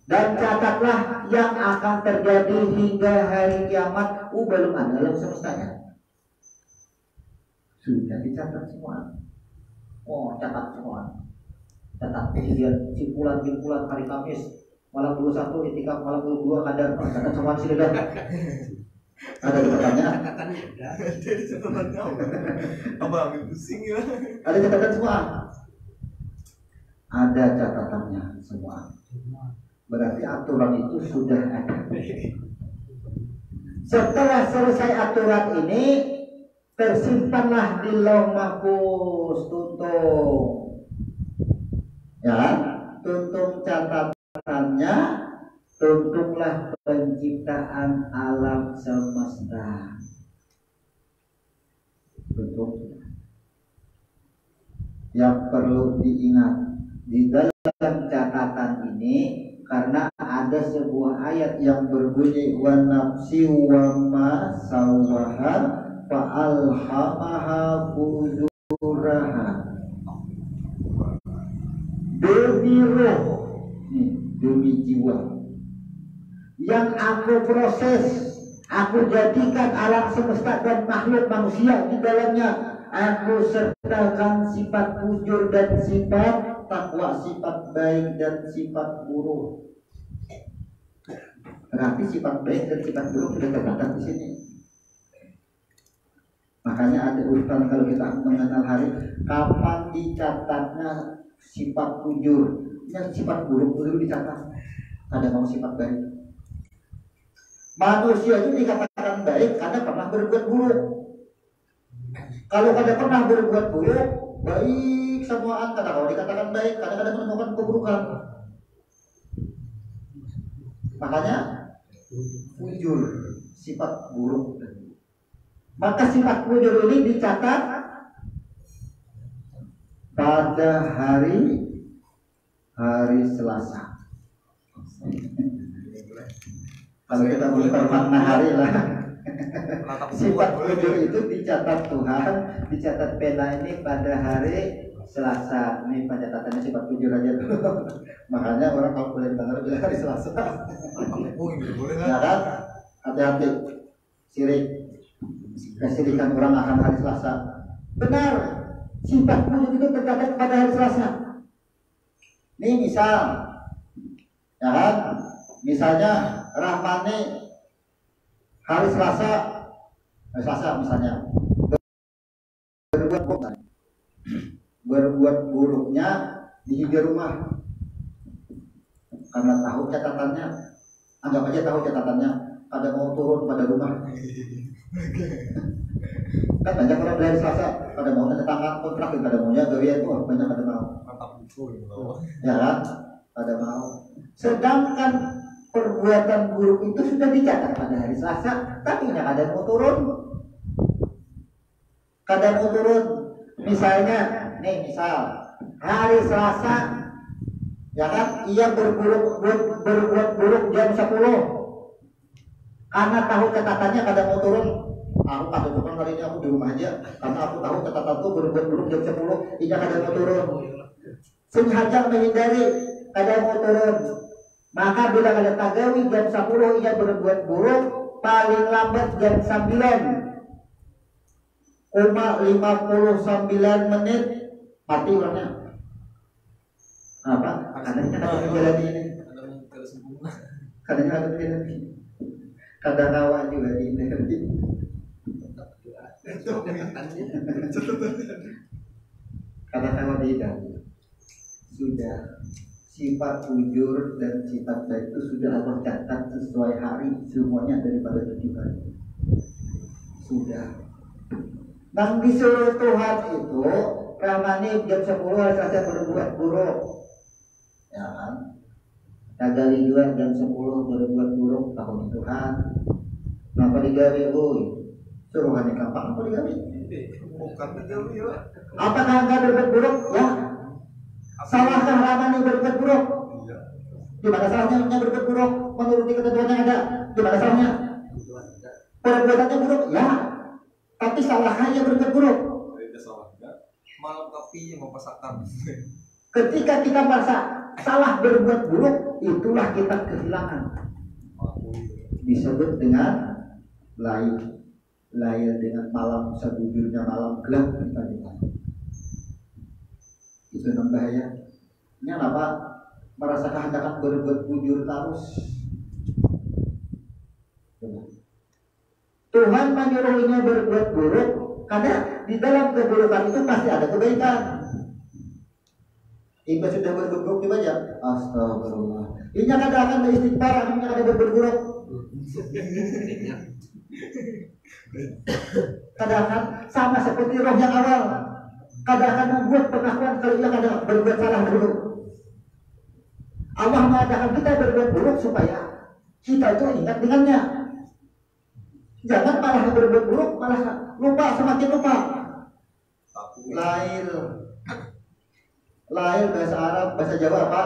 Dan catatlah yang akan terjadi hingga hari kiamat. Belum ada alam semestanya, sudah dicatat semua. Catat semua. Catat kejadian simpulan hari Kamis malam 21, itikaf malam 22, kadar. Catat semua sih sudah. Ada catatannya. Jadi catatannya apa? Ambil pusing ya. Ada catatan semua. Ada catatannya semua. Berarti aturan itu sudah ada. Setelah selesai aturan ini, tersimpanlah di Lauh Mahfuz tuntung. Ya, tuntung catatannya, tuntunglah penciptaan alam semesta. Tuntung. Yang perlu diingat di dalam catatan ini, karena ada sebuah ayat yang berbunyi wa nafsi wa ma sawwaha fa alhamaha fujuraha. Demi roh, demi jiwa yang aku proses, aku jadikan alam semesta dan makhluk manusia di dalamnya, aku sertakan sifat fujur dan sifat takwa, sifat baik dan sifat buruk. Berarti sifat baik dan sifat buruk sudah tercatat di sini. Makanya ada urutan kalau kita mengenal hari, kapan dicatatnya sifat fujur, yang sifat buruk dulu dicatat. Ada mau sifat baik. Manusia itu dikatakan baik karena pernah berbuat buruk. Kalau kada pernah berbuat buruk, baik semuaan. Karena kalau dikatakan baik, kadang-kadang menemukan keburukan. Makanya fujur, sifat buruk. Maka sifat fujur ini dicatat pada hari Selasa. Kalau kita bermakna hari lah. Sifat fujur itu dicatat Tuhan, dicatat pena ini pada hari Selasa. Ini pencatatannya sifat fujur aja dulu. Makanya orang kalau boleh benar bilang hari Selasa. Ya kan? Hati-hati sirik. Kesirikan orang akan hari Selasa. Benar. Sifat fujur itu tercatat pada hari Selasa. Ini misal, ya kan? Misalnya Rahmani hari Selasa misalnya berbuat buruknya di hijau rumah karena tahu catatannya, anggap aja tahu catatannya, ada mau turun pada rumah. Kan banyak orang dari Selasa pada mau tanda tangan kontrak, pada maunya gawian tuh banyak pada mau. Ya kan? Pada mau. Sedangkan perbuatan buruk itu sudah dicatat pada hari Selasa, tapi tidak ada mau turun. Kadang mau turun. Misalnya, nih misal hari Selasa, ya kan, ia berbuat buruk jam 10. Karena tahu catatannya kadang mau turun. Aku kada turun hari ini, aku di rumah aja. Karena aku tahu catatanku berbuat buruk jam 10, ia kadang mau turun. Sengaja menghindari kadang mau turun. Maka bila ada tagawi jam 10 ia berbuat buruk, paling lambat jam 9,59 menit mati orangnya. Apa? Kadang ada jalan ini. Kadang ada jalan ini. Kadang awak juga di internet. Kadang awak tidak. Sudah. Sifat fujur dan sifat baik itu sudah Allah catat sesuai hari, semuanya daripada tujuan. Sudah. Dan disuruh Tuhan itu Rahmani jam 10 hari Selasa berbuat buruk, ya kan? Tagali juga jam 10 berbuat buruk tahun Tuhan. Kenapa digawe? Suruhannya kapan? Apa digawe? Bukan digawe ya. Apakah enggak berbuat buruk? Ya. Salahkah Rahmani berbuat buruk? Iya. Di mana salahnya berbuat buruk? Menuruti ketentuannya ada. Di mana salahnya? Perbuatannya buruk, ya. Tapi salahnya berbuat buruk. Tidak salah enggak. Malam tapi mempasakkan. Ketika kita merasa salah berbuat buruk, itulah kita kehilangan. Disebut dengan lail. Lail dengan malam sebujurnya malam gelap kita. Itu yang bahaya. Ini apa? Merasa kehendak berbuat bujur terus. Tuhan menyuruhnya berbuat buruk karena di dalam keburukan itu pasti ada kebaikan. Ibu sudah berbuat buruk dibaca, astagfirullah. Ini kada akan istighfar, ini kada berbuat buruk. Kadang-kadang sama seperti roh yang awal, kadang-kadang membuat pengakuan kalau ia kadang berbuat salah dulu. Allah mengatakan kita berbuat buruk supaya kita itu ingat dengannya. Jangan malah berbuat buruk, malah lupa, semakin lupa. Lail bahasa Arab, bahasa Jawa apa?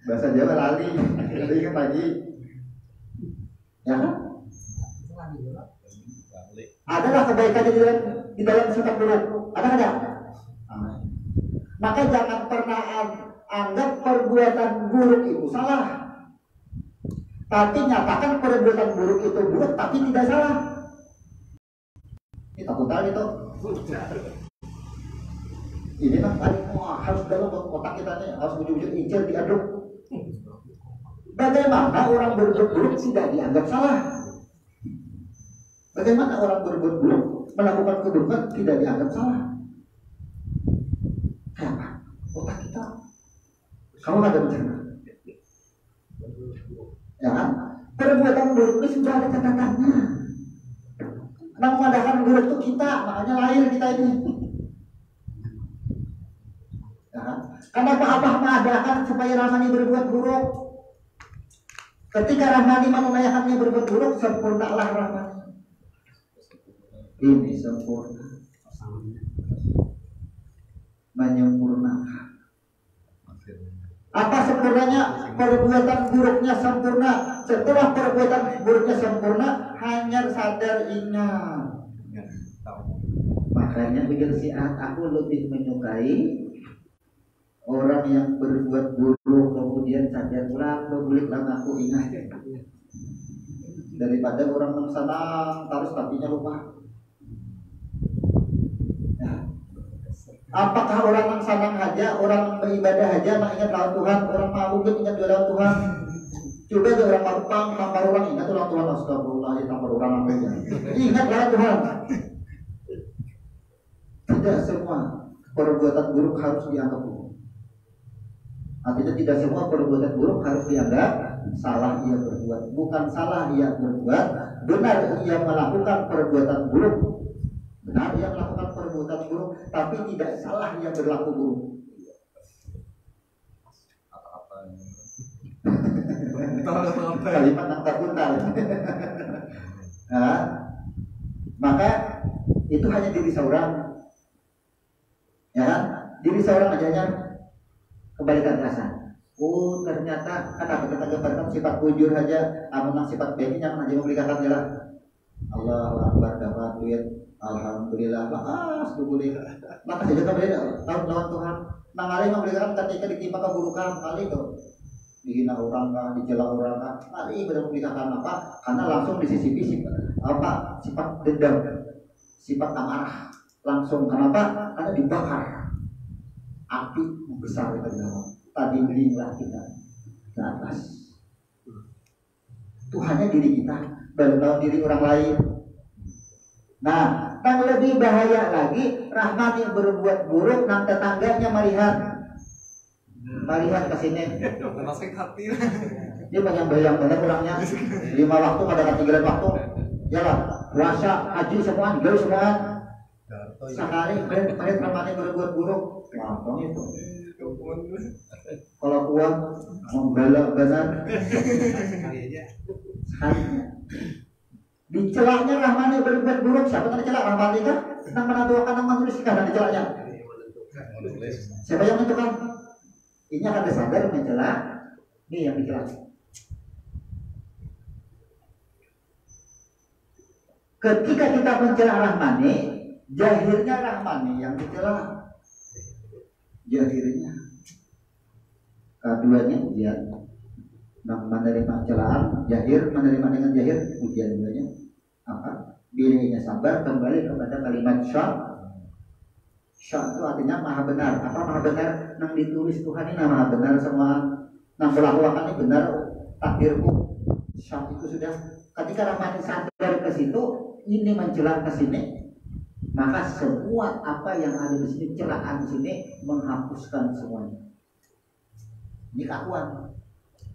Bahasa Jawa lali, ingat lagi. Ya kan? Adalah kebaikan di dalam sifat buruk. Ada nggak? Maka jangan pernah anggap perbuatan buruk itu salah. Tapi nyatakan perbuatan buruk itu buruk, tapi tidak salah. Ini takut kali itu. Ini kan harus dalam otak kita nih, harus wujud-wujud incir diaduk. Bagaimana orang berbuat buruk tidak dianggap salah? Bagaimana orang berbuat buruk melakukan keburukan tidak dianggap salah? Kenapa? Otak kita. Kamu ada bicara? Ya kan? Perbuatan buruk ini sudah ada catatannya. Nah, mengadakan buruk itu kita, makanya lahir kita ini. Ya kan? Kenapa Allah mengadakan supaya Rahmani berbuat buruk? Ketika Rahmani menunaikannya berbuat buruk, sempurnalah Rahmani. Ini sempurna, menyempurnakan. Apa sempurnanya? Perbuatan buruknya sempurna. Setelah perbuatan buruknya sempurna, hanya sadar ingat. Makanya pikir Syiah, aku lebih menyukai orang yang berbuat buruk kemudian sadar pulang, berulang aku ingat, daripada orang yang senang terus tapinya lupa. Apakah orang yang senang aja, orang beribadah aja ingat lawan Tuhan, orang mabuk ingat lawan Tuhan? Coba aja orang mabuk tampar orang ingat lawan Tuhan, astagfirullah, tampar orang apa aja ingat lawan Tuhan. Tidak semua perbuatan buruk harus dianggap buruk. Artinya tidak semua perbuatan buruk harus dianggap salah ia berbuat. Bukan salah ia berbuat, benar ia melakukan perbuatan buruk. Benar ia melakukan perbuatan buruk, tapi tidak salah ia berlaku buruk. Kalimat yang terkuntal. Nah, maka itu hanya diri seorang, ya kan? Diri seorang aja kebalikan rasa. Oh ternyata kenapa kita gambarkan sifat bujur aja, amun sifat baiknya aja memberikan jelas. Allahu Akbar dapat duit. Alhamdulillah, boleh. Maka saja kembali tahun lawan Tuhan. Nang kali memberikan ketika ditimpa keburukan kali itu dihina orang kah, dicela orang kah, kali benar memberikan apa? Karena langsung disisipi sifat dendam, sifat amarah. Langsung kenapa? Karena dibakar api besar di dalam. Tadi berilah kita ke atas. Tuhannya diri kita, baru tahu diri orang lain. Nah, yang lebih bahaya lagi, Rahmani berbuat buruk, nang tetangganya melihat ke sini. Dia bayang benar orangnya. 5 waktu ada 3 waktu. Ya lah, puasa, haji semua, jauh semua. Sekali kalian Rahmani berbuat buruk, apa itu? Kalau uang membela benar. Dicelaknya Rahmani berbuat buruk, siapa yang dicelak? Rahmani kan? Senang menentukan yang menuliskan dan dicelaknya. Siapa yang menentukan? Ini akan disadar mencelak, ini yang dicelak. Ketika kita mencelak Rahmani, jahirnya Rahmani yang dicelak. Jahirnya. Keduanya ujian. Menerima celaan, jahir menerima dengan jahir, ujian duanya apa? Dirinya sabar kembali kepada kalimat syah. Syah itu artinya maha benar. Apa maha benar? Nang ditulis Tuhan ini maha benar semua. Nang berlaku ini benar takdirku. Syah itu sudah. Ketika Rahmani sadar ke situ, ini mencelah ke sini, maka semua apa yang ada di sini, celaan di sini menghapuskan semuanya. Ini keakuan.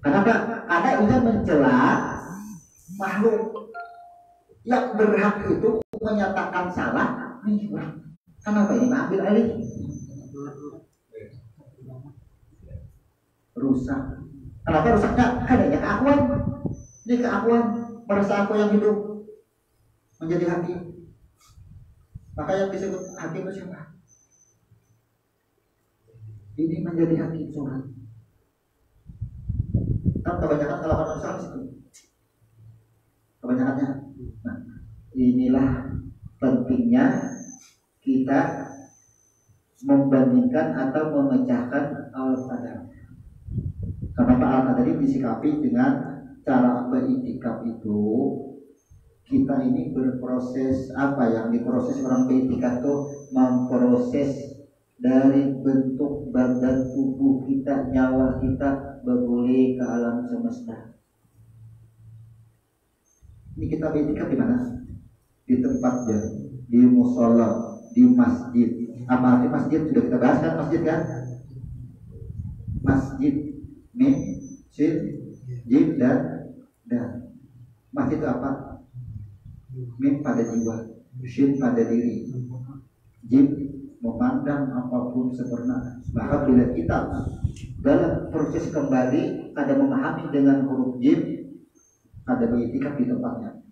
Kenapa? Karena ingin mencela makhluk yang berhak itu menyatakan salah. Kenapa ini ambil alih? Rusak. Kenapa rusaknya? Adanya keakuan. Ini keakuan, merasa aku yang hidup menjadi hakim. Maka yang disebut hakim itu siapa? Ini menjadi hakim sholat. Kan kebanyakan kalau orang sholat itu kebanyakannya. Nah, inilah pentingnya kita membandingkan atau memecahkan al-qadar. Kenapa al-qadar ini disikapi dengan cara beriktikaf itu? Kita ini berproses apa yang diproses orang beriktikaf itu memproses dari bentuk badan tubuh kita, nyawa kita bergulih ke alam semesta. Ini kita beriktikaf di mana? Di tempatnya, di musola, di masjid. Apa arti masjid? Sudah kita bahas kan masjid kan? Masjid, jib dan masjid itu apa? Mim pada jiwa, shin pada diri, jib memandang apapun sempurna. Maka bila kita dalam proses kembali ada memahami dengan huruf jib, ada beriktikaf di tempatnya.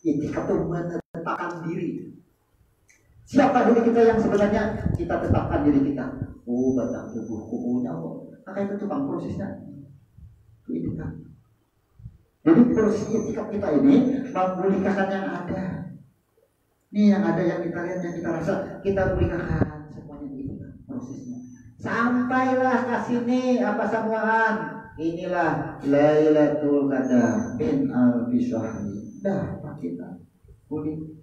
Iktikaf itu menetapkan diri. Siapa diri kita yang sebenarnya kita tetapkan diri kita? Oh, batang tubuhku, nyawa. Maka itu tukang prosesnya. Itu iktikaf. Jadi proses iktikaf kita ini memulihkan yang ada. Ini yang ada yang kita lihat, yang kita rasa, kita pulihkan semuanya ini prosesnya. Sampailah ke sini apa samuan. Inilah Lailatul Qadar bin al-Bishahri. Dah, kita pulih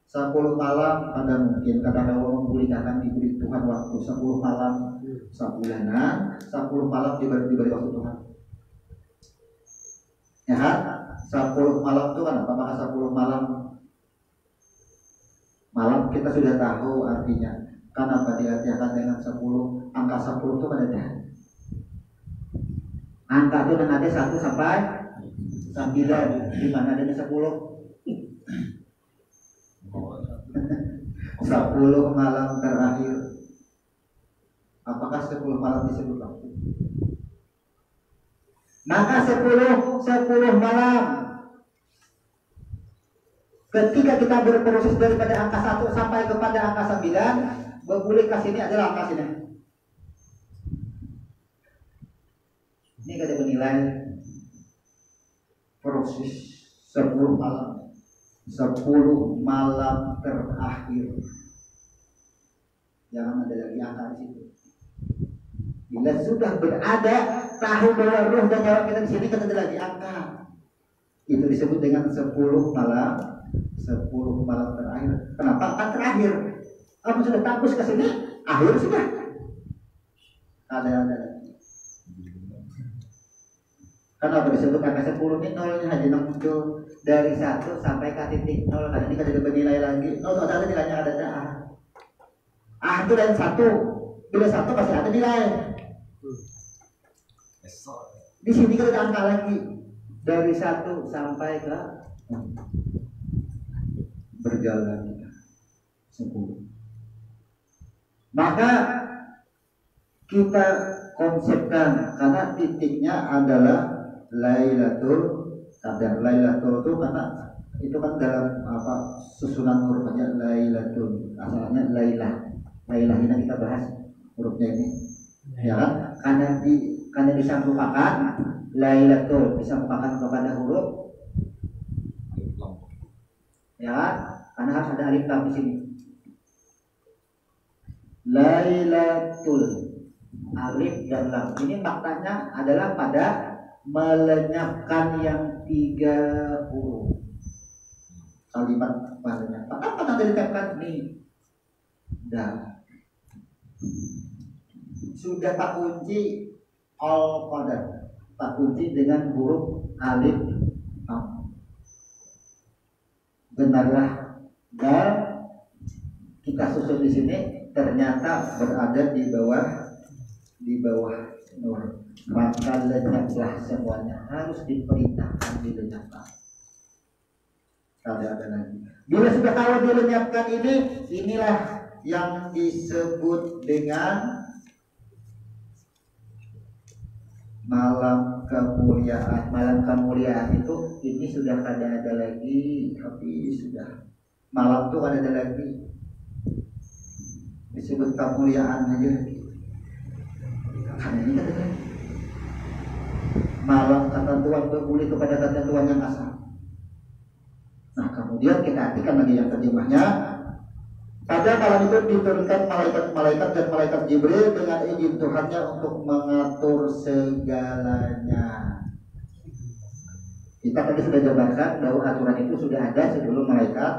10 malam pada mungkin kata Allah memulihkan diberi Tuhan waktu 10 malam sebulanan, 10 malam diberi waktu Tuhan. Ya kan? 10 malam itu kan apa? Maka 10 malam kita sudah tahu artinya. Kenapa diartikan dengan 10? Angka 10 itu kan ada. Angka itu yang ada 1 sampai 9. Di mana adanya 10? 10 malam terakhir. Apakah 10 malam disebut waktu? Maka 10 malam. Ketika kita berproses daripada angka 1 sampai kepada angka 9, bergulir ke sini adalah angka sini. Ini kita menilai proses 10 malam. 10 malam terakhir. Jangan ada lagi angka di situ. Bila sudah berada, tahu bahwa roh dan nyawa kita di sini, kita ada lagi angka. Itu disebut dengan 10 malam. 10 malam terakhir. Kenapa angka terakhir? Kamu sudah tembus ke sini, akhir sudah. Ada lagi. Kenapa disebut angka 10 ini? Nolnya hanya muncul dari 1 sampai ke titik 0. Karena ini kan tidak bernilai lagi. 0 itu ada nilainya, ada itu dan 1. Bila 1 pasti ada nilai. Di sini kita ada angka lagi dari 1 sampai ke berjalan 10. Maka kita konsepkan karena titiknya adalah Lailatul Qadar. Lailatul itu karena itu kan dalam apa susunan hurufnya Lailatul, asalnya Lailah. Lailah ini kita bahas hurufnya ini, ya kan? Karena disambungkan Lailatul disambungkan kepada huruf, ya kan? Karena harus ada alif lam di sini. Lailatul, alif dan lam. Ini maknanya adalah pada melenyapkan yang 3 huruf. Kalimat melenyapkan. Apa yang dilenyapkan nih? Dah. Sudah tak kunci al-qadar. Tak kunci dengan huruf alif lam. Benarlah. Dan kita susun di sini ternyata berada di bawah nur, maka lenyaplah semuanya, harus diperintahkan dilenyapkan. Kalau ada lagi, bila sudah tahu dilenyapkan ini, inilah yang disebut dengan malam kemuliaan. Malam kemuliaan itu ini sudah kada ada lagi, tapi sudah malam tuh kada ada lagi, disebut kemuliaan aja. Karena ini katanya malam ketentuan berbuli kepada ketentuan yang asal. Nah kemudian kita artikan lagi yang terjemahnya. Pada malam itu diturunkan malaikat-malaikat dan malaikat Jibril dengan izin Tuhannya untuk mengatur segalanya. Kita tadi sudah jabarkan bahwa aturan itu sudah ada sebelum malaikat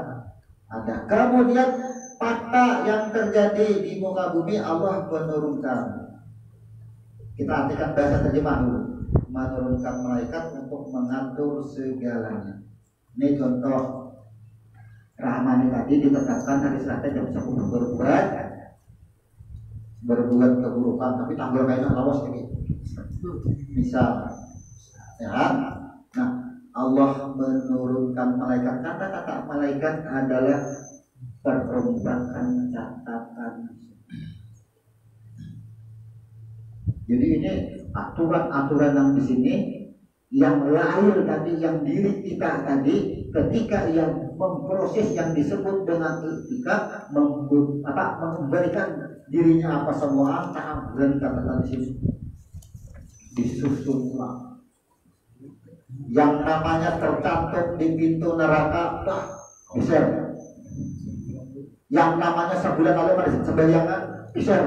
ada. Kemudian fakta yang terjadi di muka bumi Allah menurunkan. Kita artikan bahasa terjemah dulu. Menurunkan malaikat untuk mengatur segalanya. Ini contoh. Rahmani tadi ditetapkan hari Selasa jam 10 berbuat keburukan, tapi tanggal kayaknya lawas lagi. Misal, ya. Nah, Allah menurunkan malaikat. Kata-kata malaikat adalah perombakan catatan. Jadi ini aturan-aturan yang di sini, yang lahir tadi, yang diri kita tadi, ketika yang memproses yang disebut dengan itikaf, memberikan dirinya apa semua, dan katakan di sini disusun ulang. Yang namanya tercantum di pintu neraka, diser. Yang namanya sebulan lalu pada sembayangan, diser.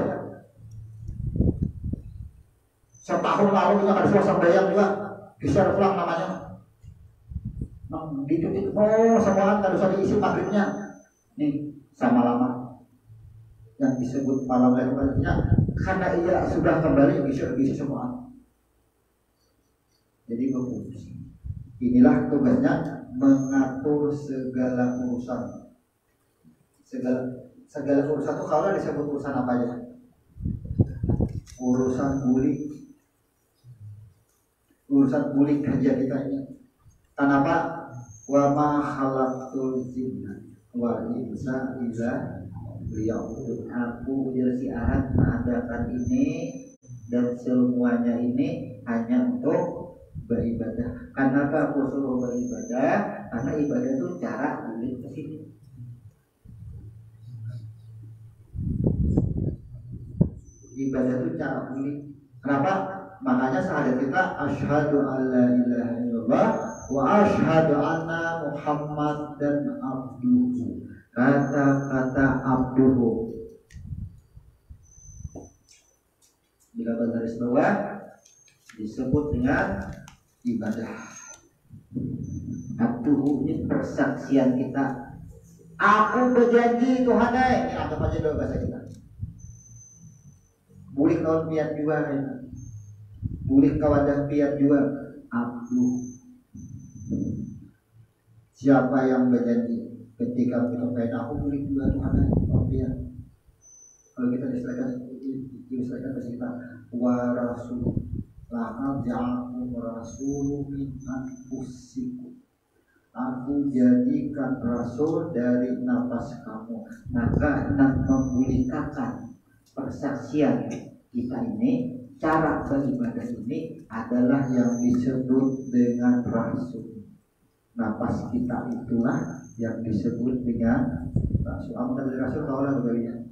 Setahun lalu kita ada suasana sembayang juga, diser ulang namanya. Dikit-dikit, semuanya tidak usah diisi maghribnya. Nih, sama lama yang disebut malam lahirnya, karena ia sudah kembali bisa semua. Jadi berfungsi. Inilah tugasnya mengatur segala urusan. Segala urusan itu kalau disebut urusan apa aja? Urusan bulik. Urusan bulik kerja kita ini. Kenapa? Wa ma khalaqtul jinna wal insa illa liya'budun. Aku si Ahad mengadakan ini dan semuanya ini hanya untuk beribadah. Kenapa aku suruh beribadah? Karena ibadah itu cara balik ke sini. Ibadah itu cara balik. Kenapa? Makanya syahadat kita asyhadu alla ilaha illallah wa asyhadu anna Muhammad dan abduhu. Kata-kata abduhu bila bergaris bawah disebut dengan ibadah. Abduhu ini persaksian kita. Aku berjanji Tuhan, ini anggap aja dulu bahasa kita. Bulik kawan piat juga, bulik kawadah piat juga. Abdu. Siapa yang berjanji ketika kita kait aku bulik juga Tuhan, piat. Kalau kita diselesaikan bahasa kita wa rasul laqad ja'akum rasulun min anfusikum. Aku jadikan rasul dari nafas kamu. Maka nak memulihkan persaksian kita ini, cara beribadah ini adalah yang disebut dengan rasul. Nafas kita itulah yang disebut dengan rasul. Amun dari rasul kaulah begini.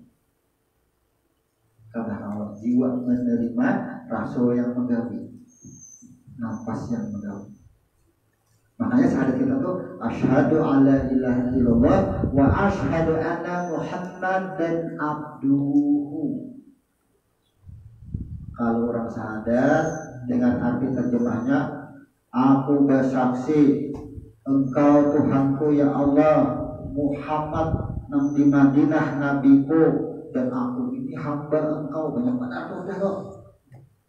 Karena Allah jiwa menerima rasul yang menggawi, nafas yang menggawi. Makanya syahadat kita tuh asyhadu alla ilaha illallah wa asyhadu anna Muhammad dan abduhu. Kalau orang syahadat dengan arti terjemahnya, aku bersaksi engkau Tuhanku ya Allah, Muhammad nang di Madinah nabiku, dan aku ini hamba engkau. Banyak benar tuh udah kok.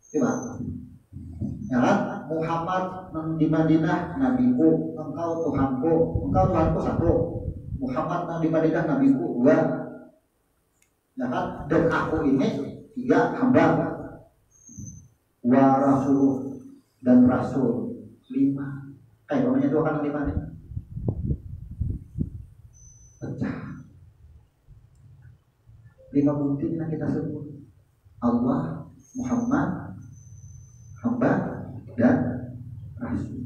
Coba. Ya kan? Muhammad nang di Madinah nabiku, engkau Tuhanku. Engkau Tuhanku satu. Muhammad nang di Madinah nabiku dua. Ya kan? Dan aku ini tiga hamba. wa rasul dan rasul 5. Kayak namanya 2 kan 5 nih. Pecah. 5 bukti yang kita sebut. Allah, Muhammad, hamba dan rasul.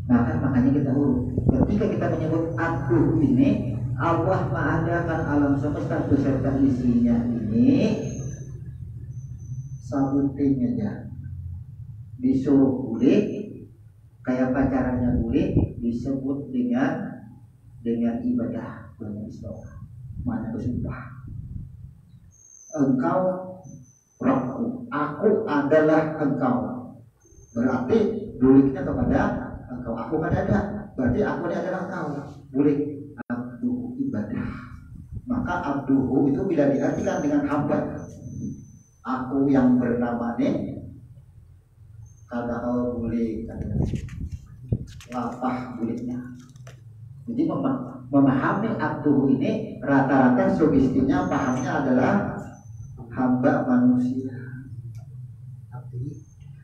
Nah, makanya kita urut. Ketika kita menyebut abduh ini, Allah mengadakan alam semesta beserta isinya ini, sabutin aja. Disuruh bulik, kayak pacarannya bulik, disebut dengan ibadah, dengan istilah. Mana bersumpah. Engkau Rabbku, aku adalah engkau. Berarti buliknya kepada engkau, aku kan ada. Berarti aku ini adalah engkau. Bulik abduh ibadah. Maka abduhu itu bila diartikan dengan hamba. Aku yang bernama ini kada kau bulik, lapah buliknya. Jadi memahami abduhu ini rata-rata sugestinya pahamnya adalah hamba manusia.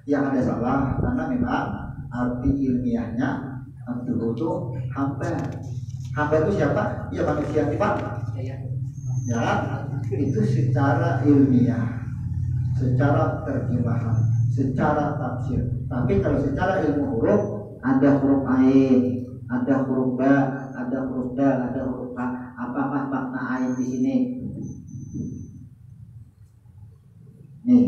Yang ada salah karena memang arti ilmiahnya abduhu itu hamba. Hamba itu siapa? Ya manusia Pak. Ya, itu secara ilmiah, secara terjemahan, secara tafsir. Tapi kalau secara ilmu huruf, ada huruf ain, ada huruf ba, ada huruf dal, ada huruf ha. Apakah makna ain di sini? Nih,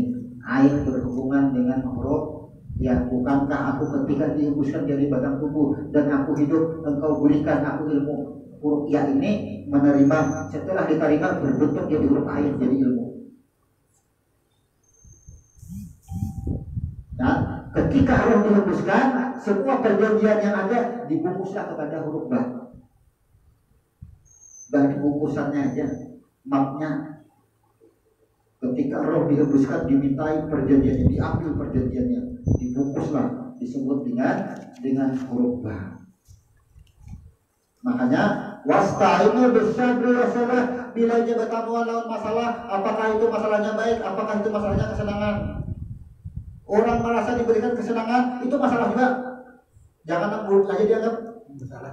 ain berhubungan dengan huruf. Ya, bukankah aku ketika dihembuskan dari batang tubuh dan aku hidup, engkau berikan aku ilmu huruf ya ini menerima, setelah diterima berbentuk jadi huruf ain, jadi ilmu. Nah, ketika roh dihembuskan, semua perjanjian yang ada dibungkuslah kepada huruf ba. Bagi bungkusannya aja, mapnya. Ketika roh dihembuskan, dimintai perjanjiannya, diambil perjanjiannya, dibungkuslah, disebut dengan huruf ba. Makanya wasta'inu bisabri wasalah, bila dia bertemu lawan masalah, apakah itu masalahnya baik, apakah itu masalahnya kesenangan. Orang merasa diberikan kesenangan, itu masalah juga. Jangan buruk saja dianggap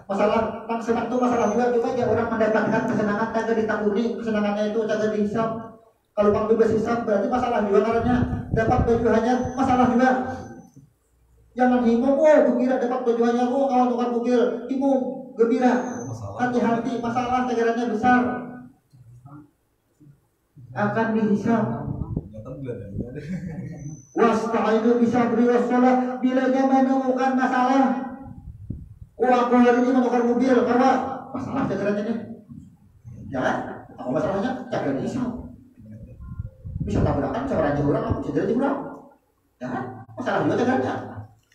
masalah. Yang senang itu masalah juga. Coba ya orang mendapatkan kesenangan, jangan ditangguni kesenangannya itu, jangan dihisap. Kalau bang bebas hisap berarti masalah juga karena dapat baju hanya masalah juga. Jangan hingung, oh gembira dapat baju hanya, oh kawan tukar bukil, hingung, gembira. Hati-hati, masalah tegerannya besar. Akan dihisap. Wasta'inu bisabri wassalah, bila dia menemukan masalah. Oh aku hari ini menukar mobil, karena masalah tegerannya nih. Ya kan? Apa masalahnya? Jangan dihisap. Bisa tabrakan seorang orang, aku cedera juga. Ya kan? Masalah juga tegerannya.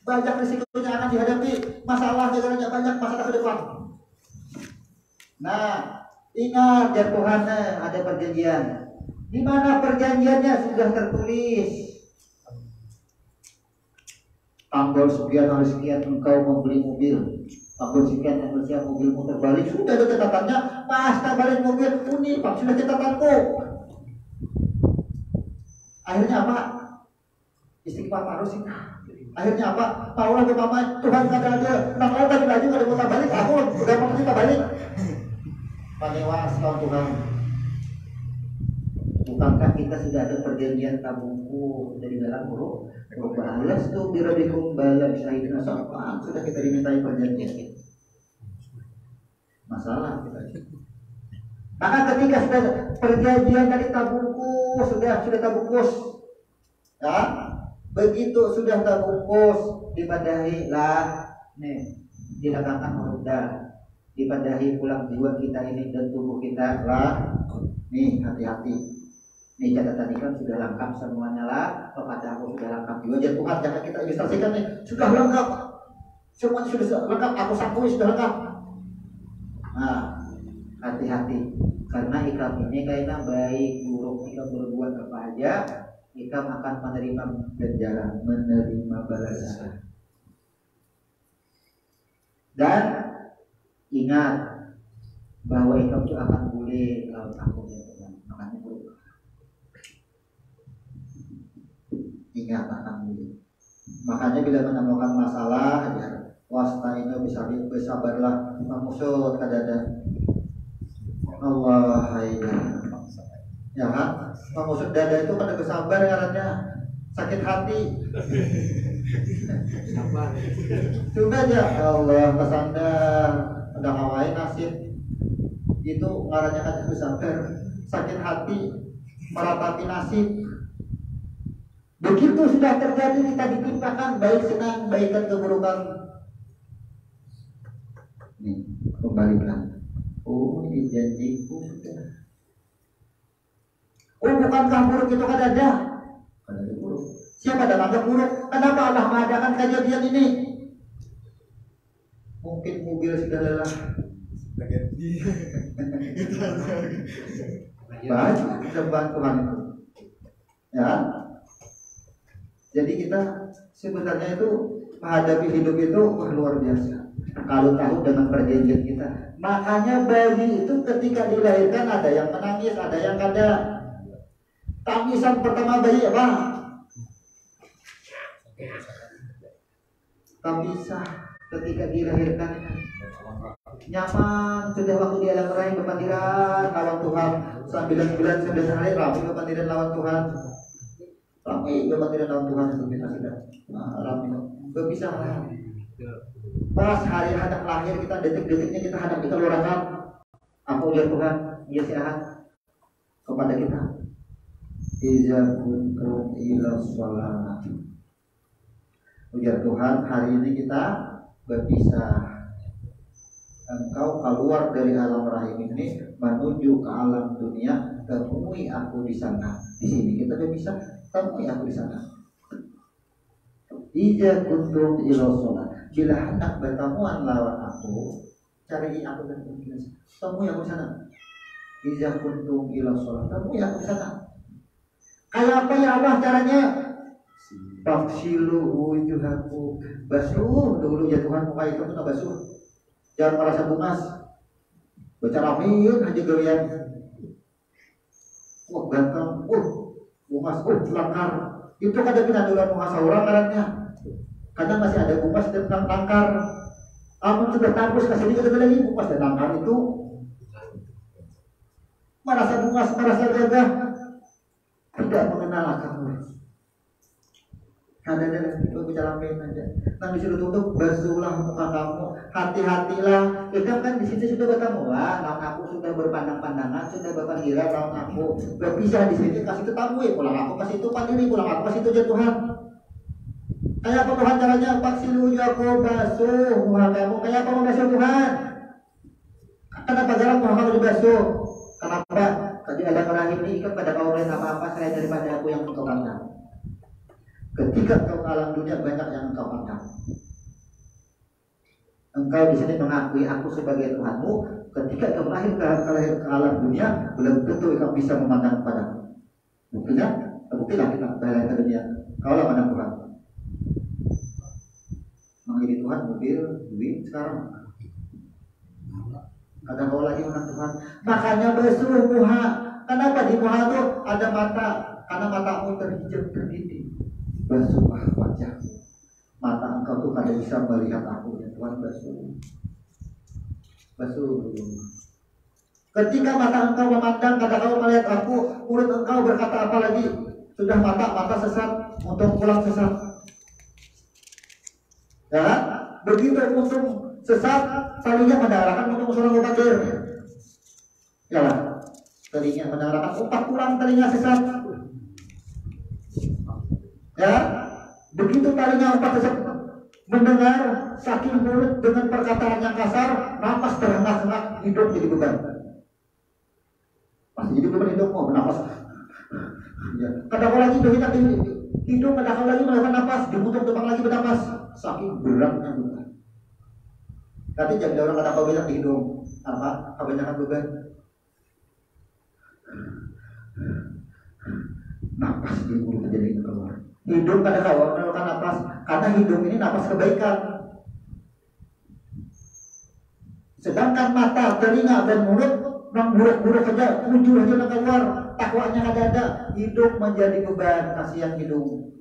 Banyak risikonya akan dihadapi. Masalah tegerannya banyak, masalah ke depan. Nah, ingat ya Tuhan, ada perjanjian. Di mana perjanjiannya sudah tertulis. Tanggal sekian hari sekian engkau membeli mobil. Tanggal sekian tanggal sekian mobilmu terbalik. Sudah ada catatannya. Pas balik mobil ini Pak sudah catatanku. Akhirnya apa? Istighfar harus sih. Akhirnya apa? Paulah ke mama, Tuhan kata ada. Nang lain tadi lagi kalau mau balik, aku udah mau kita balik. Panewas kawan Tuhan. Bukankah kita sudah ada perjanjian tabungku dari dalam huruf balas tuh birabikum balam syahidina sa'fa'an, sudah kita dimintai perjanjian. Masalah kita. Maka ketika sudah perjanjian dari tabungku sudah tabungkus, ya, begitu sudah tabungkus dipadahi lah, nih dilangkahkan huruf dal, dipadahi pulang jiwa kita ini dan tubuh kita lah, nih hati-hati. Nih catatan ini kan sudah lengkap semuanya lah, kepada aku sudah lengkap juga. Jadi Tuhan jangan kita ilustrasikan nih, sudah lengkap, semuanya sudah lengkap, aku sangkui sudah lengkap. Nah, hati-hati, karena ikam ini kayaknya baik buruk, ikam berbuat apa aja, ikam akan menerima ganjaran, menerima balasan. Dan ingat bahwa ikam itu akan boleh kalau takut ya Tuhan, makanya buruk. nyatakan dulu. Makanya bila menemukan masalah ya wasta'inu bisa bersabarlah maksud kadada Allah ya kan maksud dada itu kada bersabar karena sakit hati. Coba aja Allah kesandar ada hawaii nasib itu ngarannya kada bersabar sakit hati meratapi nasib. Begitu sudah terjadi kita ditimpakan baik senang baik dan keburukan. Nih kembalikan. Oh ini janjiku sudah. Oh bukankah buruk itu kan ada? Kan ada buruk. Siapa dalam ada buruk? Kenapa Allah mengadakan kejadian ini? Mungkin mobil sudah lelah. Banyak cobaan Tuhan itu. Ya. Jadi kita sebenarnya itu menghadapi hidup itu luar biasa. Kalau tahu dengan perjanjian kita. Makanya bayi itu ketika dilahirkan ada yang menangis, ada yang kada. Tangisan pertama bayi apa? Tangisan ketika dilahirkan nyaman sudah waktu di alam rahim berpandiran lawan Tuhan 9 bulan 9 hari rapi berpandiran lawan Tuhan. Rapi berpandiran lawan Tuhan itu kita sudah rapi berpisah. Pas hari anak lahir kita detik-detiknya kita hadap di kelurahan. Apa ujar Tuhan? Dia siahan kepada kita. Iza kuntum ila shalah. Ujar Tuhan, hari ini kita berpisah. Engkau keluar dari alam rahim ini menuju ke alam dunia, temui aku di sana. Di sini kita berpisah, temui aku di sana. Iza kuntum ila shalah. Bila hendak bertemuan lawan aku, cari aku dan temui aku di sana. Iza kuntum ila shalah. Temui aku di sana. Kayak apa ya Allah caranya? Baksilu wujuhaku. Basuh dulu ya Tuhan muka itu kena basuh. Jangan merasa bungas. Baca rapiin aja gawian. Wah ganteng. Bungas. Langkar. Itu kadang pinandulan bungas orang karena kadang masih ada bungas dan langkar. Amun sudah tangkus kasih kita lagi bungas dan langkar itu. Merasa bungas, merasa gagah. Tidak mengenal kamu. Ada itu bicara main aja. Nah disuruh tutup basuhlah muka kamu. Hati-hatilah. Kita kan di situ sudah bertemu lah. Lawan aku sudah berpandang-pandangan, sudah berpandiran lawan aku. Berpisah di sini kasih tetamu. Pulang aku kasih itu pandiri, pulang aku kasih itu Tuhan. Kayak apa Tuhan caranya? Paksilu aku basuh muka kamu. Kayak apa membasuh Tuhan? Kenapa jarang muka kamu dibasuh? Kenapa? Tadi ada orang ini ikat pada kau lain apa-apa saya daripada aku yang engkau pandang. Ketika kau ke alam dunia banyak yang engkau pandang. Engkau di sini mengakui aku sebagai Tuhanmu. Ketika kau lahir ke alam dunia, belum tentu kau bisa memandang padaku. Buktinya kita lahir ke dunia. Kaulah pandang Tuhan. Menjadi Tuhan mobil, duit sekarang. Ada kau lagi menang Tuhan. Makanya basuh muha. Kenapa di muha itu ada mata? Karena matamu terhijab berdiri. Basuhlah wajahmu. Mata engkau tuh kada bisa melihat aku ya Tuhan basuh. Basuh. Ketika mata engkau memandang, kada kau melihat aku, mulut engkau berkata apa lagi? Sudah mata sesat, untuk pulang sesat. Ya, begitu untung sesat, talinya mendarahkan untuk seorang mubadir. Ya lah, talinya mendarahkan otak pulang talinya sesat. Ya, begitu talinya otak sesat mendengar saking mulut dengan perkataan yang kasar, napas terhengak-hengak, hidup jadi beban. Pasti jadi beban hidup mau bernapas. Ya, kadang lagi begitu hidup, kadang lagi melakukan napas, dibutuh terbang lagi bernapas, saking beratnya beban. Tapi jangan orang kata kau bilang di hidung apa? Kebanyakan beban. Napas di mulut jadi keluar. Hidung pada kau melakukan napas karena hidung ini napas kebaikan. Sedangkan mata, telinga dan mulut buruk-buruk saja, ujur aja keluar. Takwanya kada ada. Hidung menjadi beban, kasihan hidung.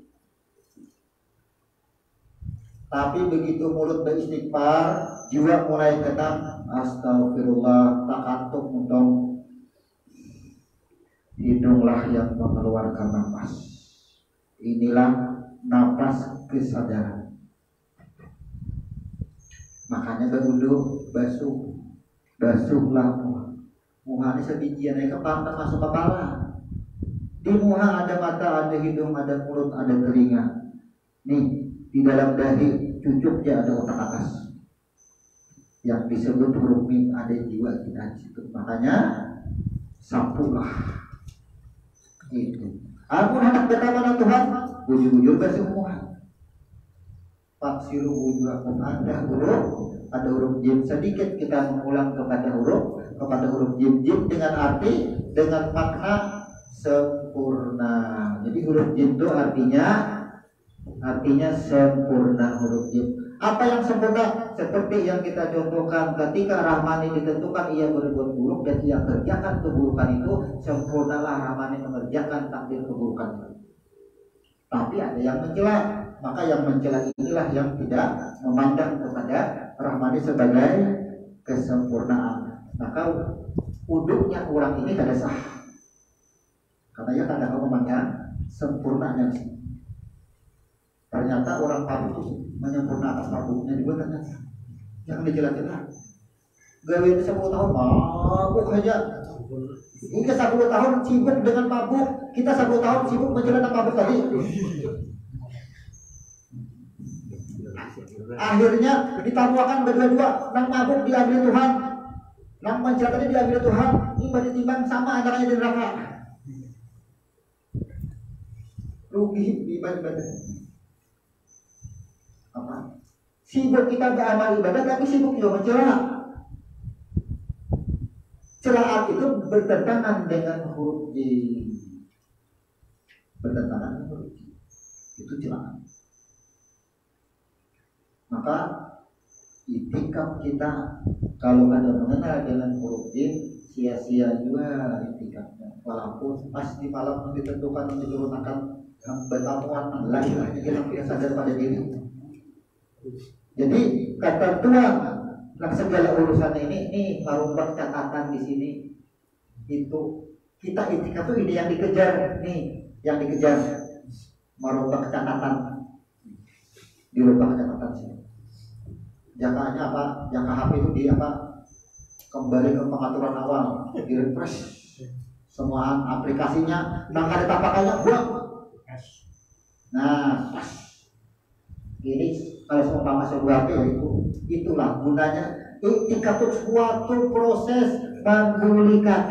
Tapi begitu mulut beristighfar, jiwa mulai tenang. Astagfirullah, tak kantuk untung. Hidunglah yang mengeluarkan nafas. Inilah nafas kesadaran. Makanya berwudu basuhlah muha. Muha ini sebijian aja kepala masuk kepala. Di muha ada mata, ada hidung, ada mulut, ada telinga. Nih di dalam dahi cucuknya ada otak atas. Yang disebut huruf mim, ada jiwa kita di situ. Makanya sapulah. Itu. Ampun anak betapa Tuhan, ujung-ujung basuh muha. Faksiru wujuhakum, ada huruf jim sedikit kita mengulang kepada huruf jim dengan arti dengan makna sempurna. Jadi huruf jim itu artinya sempurna huruf jim. Apa yang sempurna? Seperti yang kita contohkan ketika Rahmani ditentukan ia berbuat buruk dan ia kerjakan keburukan itu, sempurnalah Rahmani mengerjakan takdir keburukan itu. Tapi ada yang mencela, maka yang mencela inilah yang tidak memandang kepada Rahmani sebagai kesempurnaan. Maka uduknya orang ini tidak sah. Katanya tanda memangnya sempurnanya. Ternyata orang pabuk itu menyempurnakan pabuknya juga ternyata. Jangan dicela-cela. Gawe 10 tahun mabuk aja. Kita 10 tahun sibuk dengan mabuk. Kita 10 tahun sibuk menjalani mabuk tadi. Akhirnya ditamuakan berdua-dua. Nang mabuk diambil Tuhan, nang mencela tadi diambil Tuhan. Ini ditimbang sama antaranya di neraka. Rugi ibadah. Apa? Sibuk kita beramal ibadah tapi sibuk juga mencela. Celaan itu bertentangan dengan huruf J. Bertentangan dengan huruf J. Itu celaan. Maka itikaf kita kalau ada mengenal dengan huruf J, sia-sia juga itikafnya. Walaupun pas di malam ditentukan untuk diturunkan betamuan lagi-lagi kita tidak sadar pada diri. Jadi ketentuan segala urusan ini merupakan catatan di sini. Itu kita itikaf itu ide yang dikejar nih, yang dikejar merupakan catatan, dirubah catatan sini. Jangkanya apa? Jangka HP itu di apa? Kembali ke pengaturan awal, di refresh semua aplikasinya, nggak ada tapakannya buang. Nah, ini kalau seumpama sebuah HP itulah gunanya. Itikaf itu suatu proses memulihkan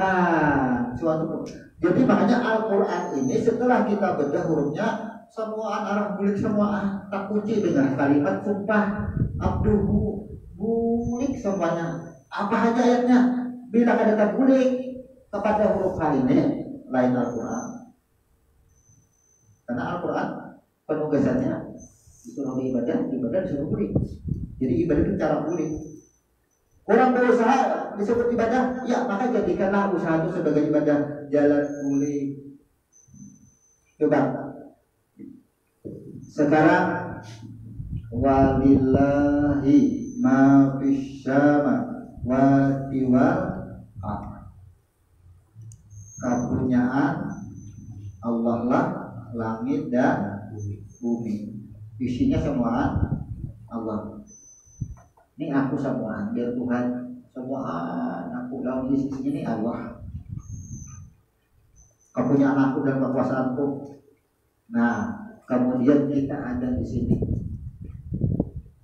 suatu. Jadi makanya Al-Quran ini setelah kita bedah hurufnya, semua arah bulik semua tak kunci dengan kalimat sumpah abduhu, bulik semuanya. Apa aja ayatnya? Bila ada terbulik kepada huruf ini lain Al-Quran. Karena Al-Quran penugasannya disuruh ibadah disuruh bulik. Jadi ibadah itu cara bulik. Orang berusaha disebut ibadah, ya maka jadikanlah usaha itu sebagai ibadah. Jalan bulik. Coba. Sekarang walillahi ma fis sama wal ardh. Kepunyaan Allah lah langit dan bumi. Isinya semua Allah. Ini aku semua, biar Tuhan semua aku dalam isinya ini Allah. Kepunyaan aku dan kekuasaanku. Nah, kemudian kita ada di sini,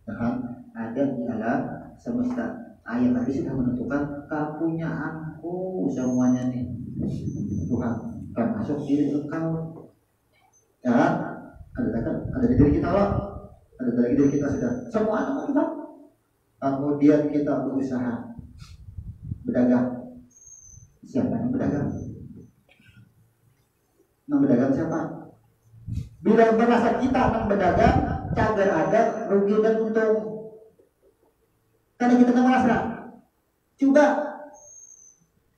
kan? Ada di alam semesta. Ayat tadi sudah menentukan kepunyaanku semuanya nih. Tuhan kan masuk diri engkau. Ya, ada di diri kita loh, ada di diri kita sudah. Semua anak Tuhan. Kemudian kita berusaha berdagang. Siapa yang berdagang? Yang berdagang siapa? Bila merasa kita akan berdagang, cagar ada rugi dan untung. Karena kita tak merasa. Coba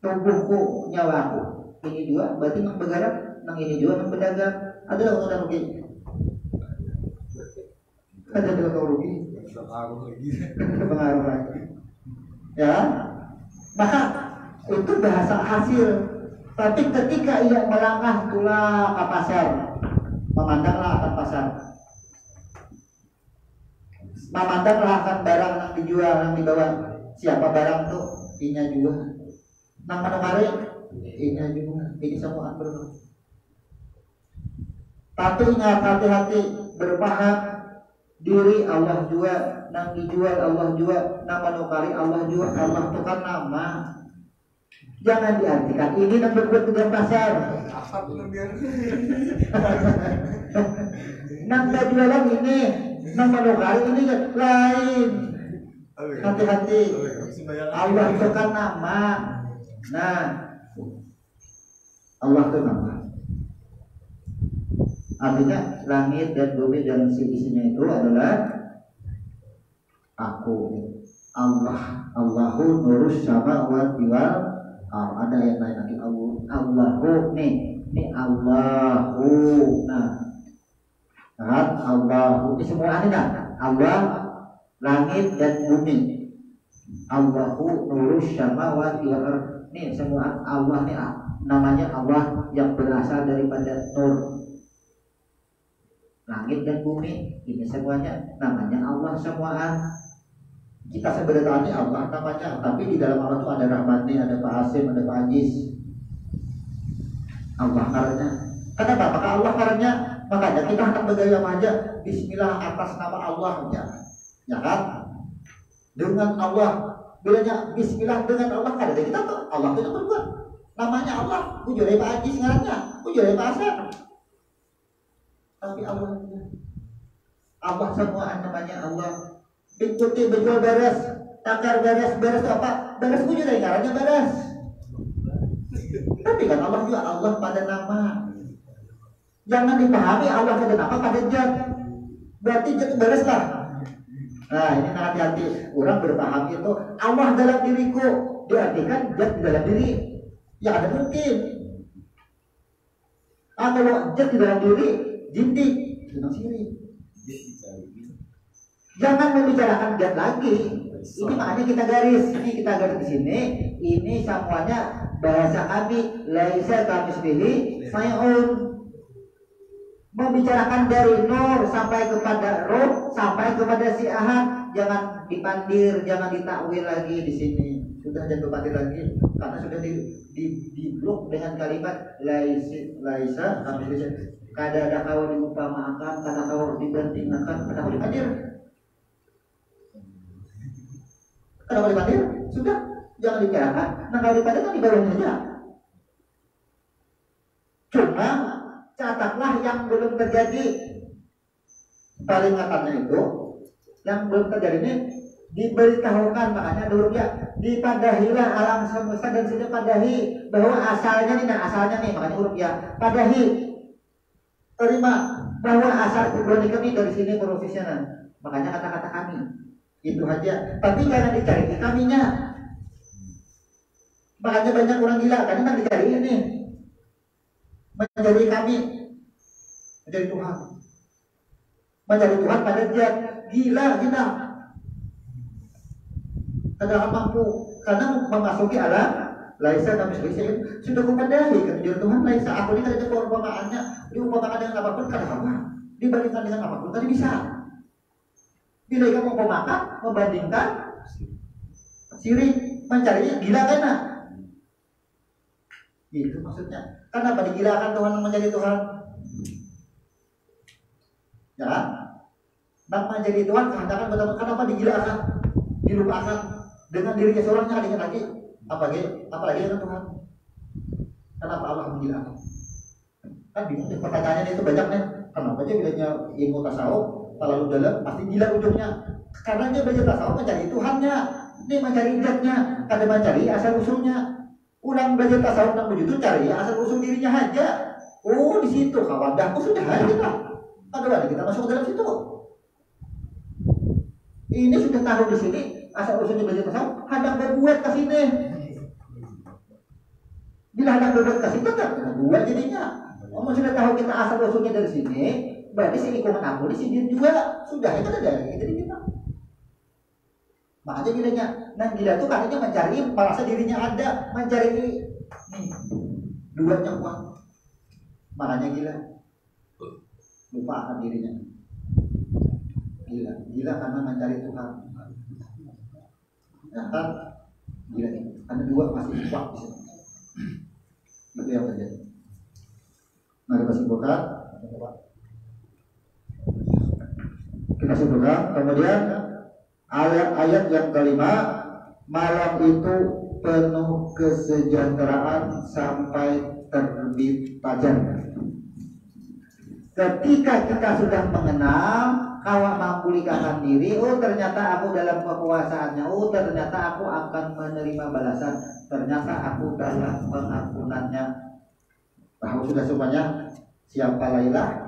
tubuhku, nyawaku, ini juga berarti nang bergarap, nang ini juga nang berdagang. Ada untung dan rugi. Saja tidak tahu rugi. Pengaruh lagi. Ya, maka itu bahasa hasil. Tapi ketika ia melangkah pula ke pasar, memandanglah akan pasar, memandanglah akan barang yang dijual, yang dibawa. Siapa barang tuh? Inya juga. Nang manukari, inya juga. Ini semua berapa? Tapi ingat, hati-hati, berpaham diri Allah juga, nang dijual Allah juga, nang manukari Allah juga. Allah itu kan nama. Jangan diartikan ini nang berbuat di pasar. Nang jualan ini, nang manukari ini lain. Hati-hati. Allah itu kan nama. Nah, Allah itu nama. Artinya langit dan bumi dan isinya itu adalah aku. Allah. Allahu nurus samawati wal ardh. Ada yang lain lagi Allahu nih. Ini Allahu. Nah, kan Allahu ini semua ada. Allah, langit dan bumi. Allahu nurus samawati wal ardh. Ini semua Allah nih, namanya Allah yang berasal daripada nur. Langit dan bumi ini semuanya namanya Allah semuaan. Kita sebenarnya Allah namanya, tapi di dalam Allah itu ada Rahmani, ada Pak Hasim, ada Pak Ajis. Allah karena. Kenapa? Maka Allah karena. Makanya kita akan bergaya aja Bismillah atas nama Allah ya kan? Dengan Allah. Bilanya Bismillah dengan Allah kan ada kita tuh. Allah itu berbuat. Namanya Allah. Ujulai Pak Ajis ngarannya. Ujulai Pak Hasim. Tapi Allah semua namanya Allah. Ikuti betul beres, takar beres apa? Beres punya dari caranya beres. Tapi kan Allah juga Allah pada nama. Jangan dipahami Allah pada nama pada zat. Berarti zat beres lah. Nah ini hati-hati. Orang berpaham itu Allah dalam diriku diartikan zat di dalam diri. Ya ada mungkin. Kalau zat di dalam diri jintik, senang siri. Jangan membicarakan zat lagi. Ini makanya kita garis. Ini kita garis di sini. Ini semuanya bahasa kami. Laisa kamitslihi syai'un. Membicarakan dari nur sampai kepada roh, sampai kepada si ahad. Jangan dipandir, jangan ditakwil lagi di sini. Sudah jangan dipandir lagi karena sudah di blok dengan kalimat laisa kamitslihi. Kada ada kau diupamakan, kada kau dibandingkan, kada kau dipandir. Kada kau dipandir, sudah jangan dibicarakan. Nah kalau dipandir kan di bawahnya aja. Cuma catatlah yang belum terjadi. Peringatannya itu yang belum terjadi ini diberitahukan, makanya dulu ya dipadahilah alam semesta dan sudah padahi bahwa asalnya nih, nah asalnya nih, makanya huruf ya padahi. Terima bahwa asal hubungan kami dari sini profesional. Makanya kata-kata kami itu aja. Tapi jangan dicari kaminya. Makanya banyak orang gila karena dicari ini menjadi kami, menjadi Tuhan, menjadi Tuhan pada zat. Gila kita. Kadang mampu karena memasuki alam. Laisa kamitslihi sudah kupadahi kan jujur Tuhan laisa aku ini kada ada perumpamaannya diumpamakan dengan apapun kada apa dibandingkan dengan apapun tadi bisa. Bila kamu mempamakan membandingkan sirik mencari gila kan? Itu maksudnya. Kenapa digilakan Tuhan menjadi Tuhan? Ya, nak menjadi Tuhan katakan betul kenapa digilakan, dilupakan dengan dirinya seorang yang adanya lagi. Apalagi dengan Tuhan. Kenapa Allah mengilakan? Kan bingung pertanyaannya itu banyak nih. Kenapa aja bilangnya ilmu tasawuf terlalu dalam pasti gila ujungnya. Karena dia belajar tasawuf mencari Tuhannya, dia mencari zatnya, kada mencari asal usulnya. Ulang belajar tasawuf dan begitu cari asal usul dirinya aja. Oh di situ kawan dahku sudah kita. Ada kita masuk ke dalam situ. Ini sudah tahu di sini asal usulnya belajar tasawuf, hadang berbuat ke sini. Bila ada berbuat kasih tetap buat jadinya. Kamu sudah tahu kita asal usulnya dari sini, berarti si lingkungan aku di sini juga sudah itu ada itu kita. Makanya gilanya, nah gila tuh katanya mencari merasa dirinya ada, mencari nih duanya kuat. Makanya gila lupa akan dirinya. Gila karena mencari Tuhan. Nah, kan gila nih, karena dua masih kuat di sini. Itu yang terjadi. Mari kita simpulkan. Kita simpulkan. Kemudian ayat yang kelima, malam itu penuh kesejahteraan sampai terbit fajar. Ketika kita sudah mengenal kawan memulihkan diri, oh ternyata aku dalam kekuasaannya, oh ternyata aku akan menerima balasan, ternyata aku dalam pengampunannya. Tahu sudah semuanya siapa Lailah,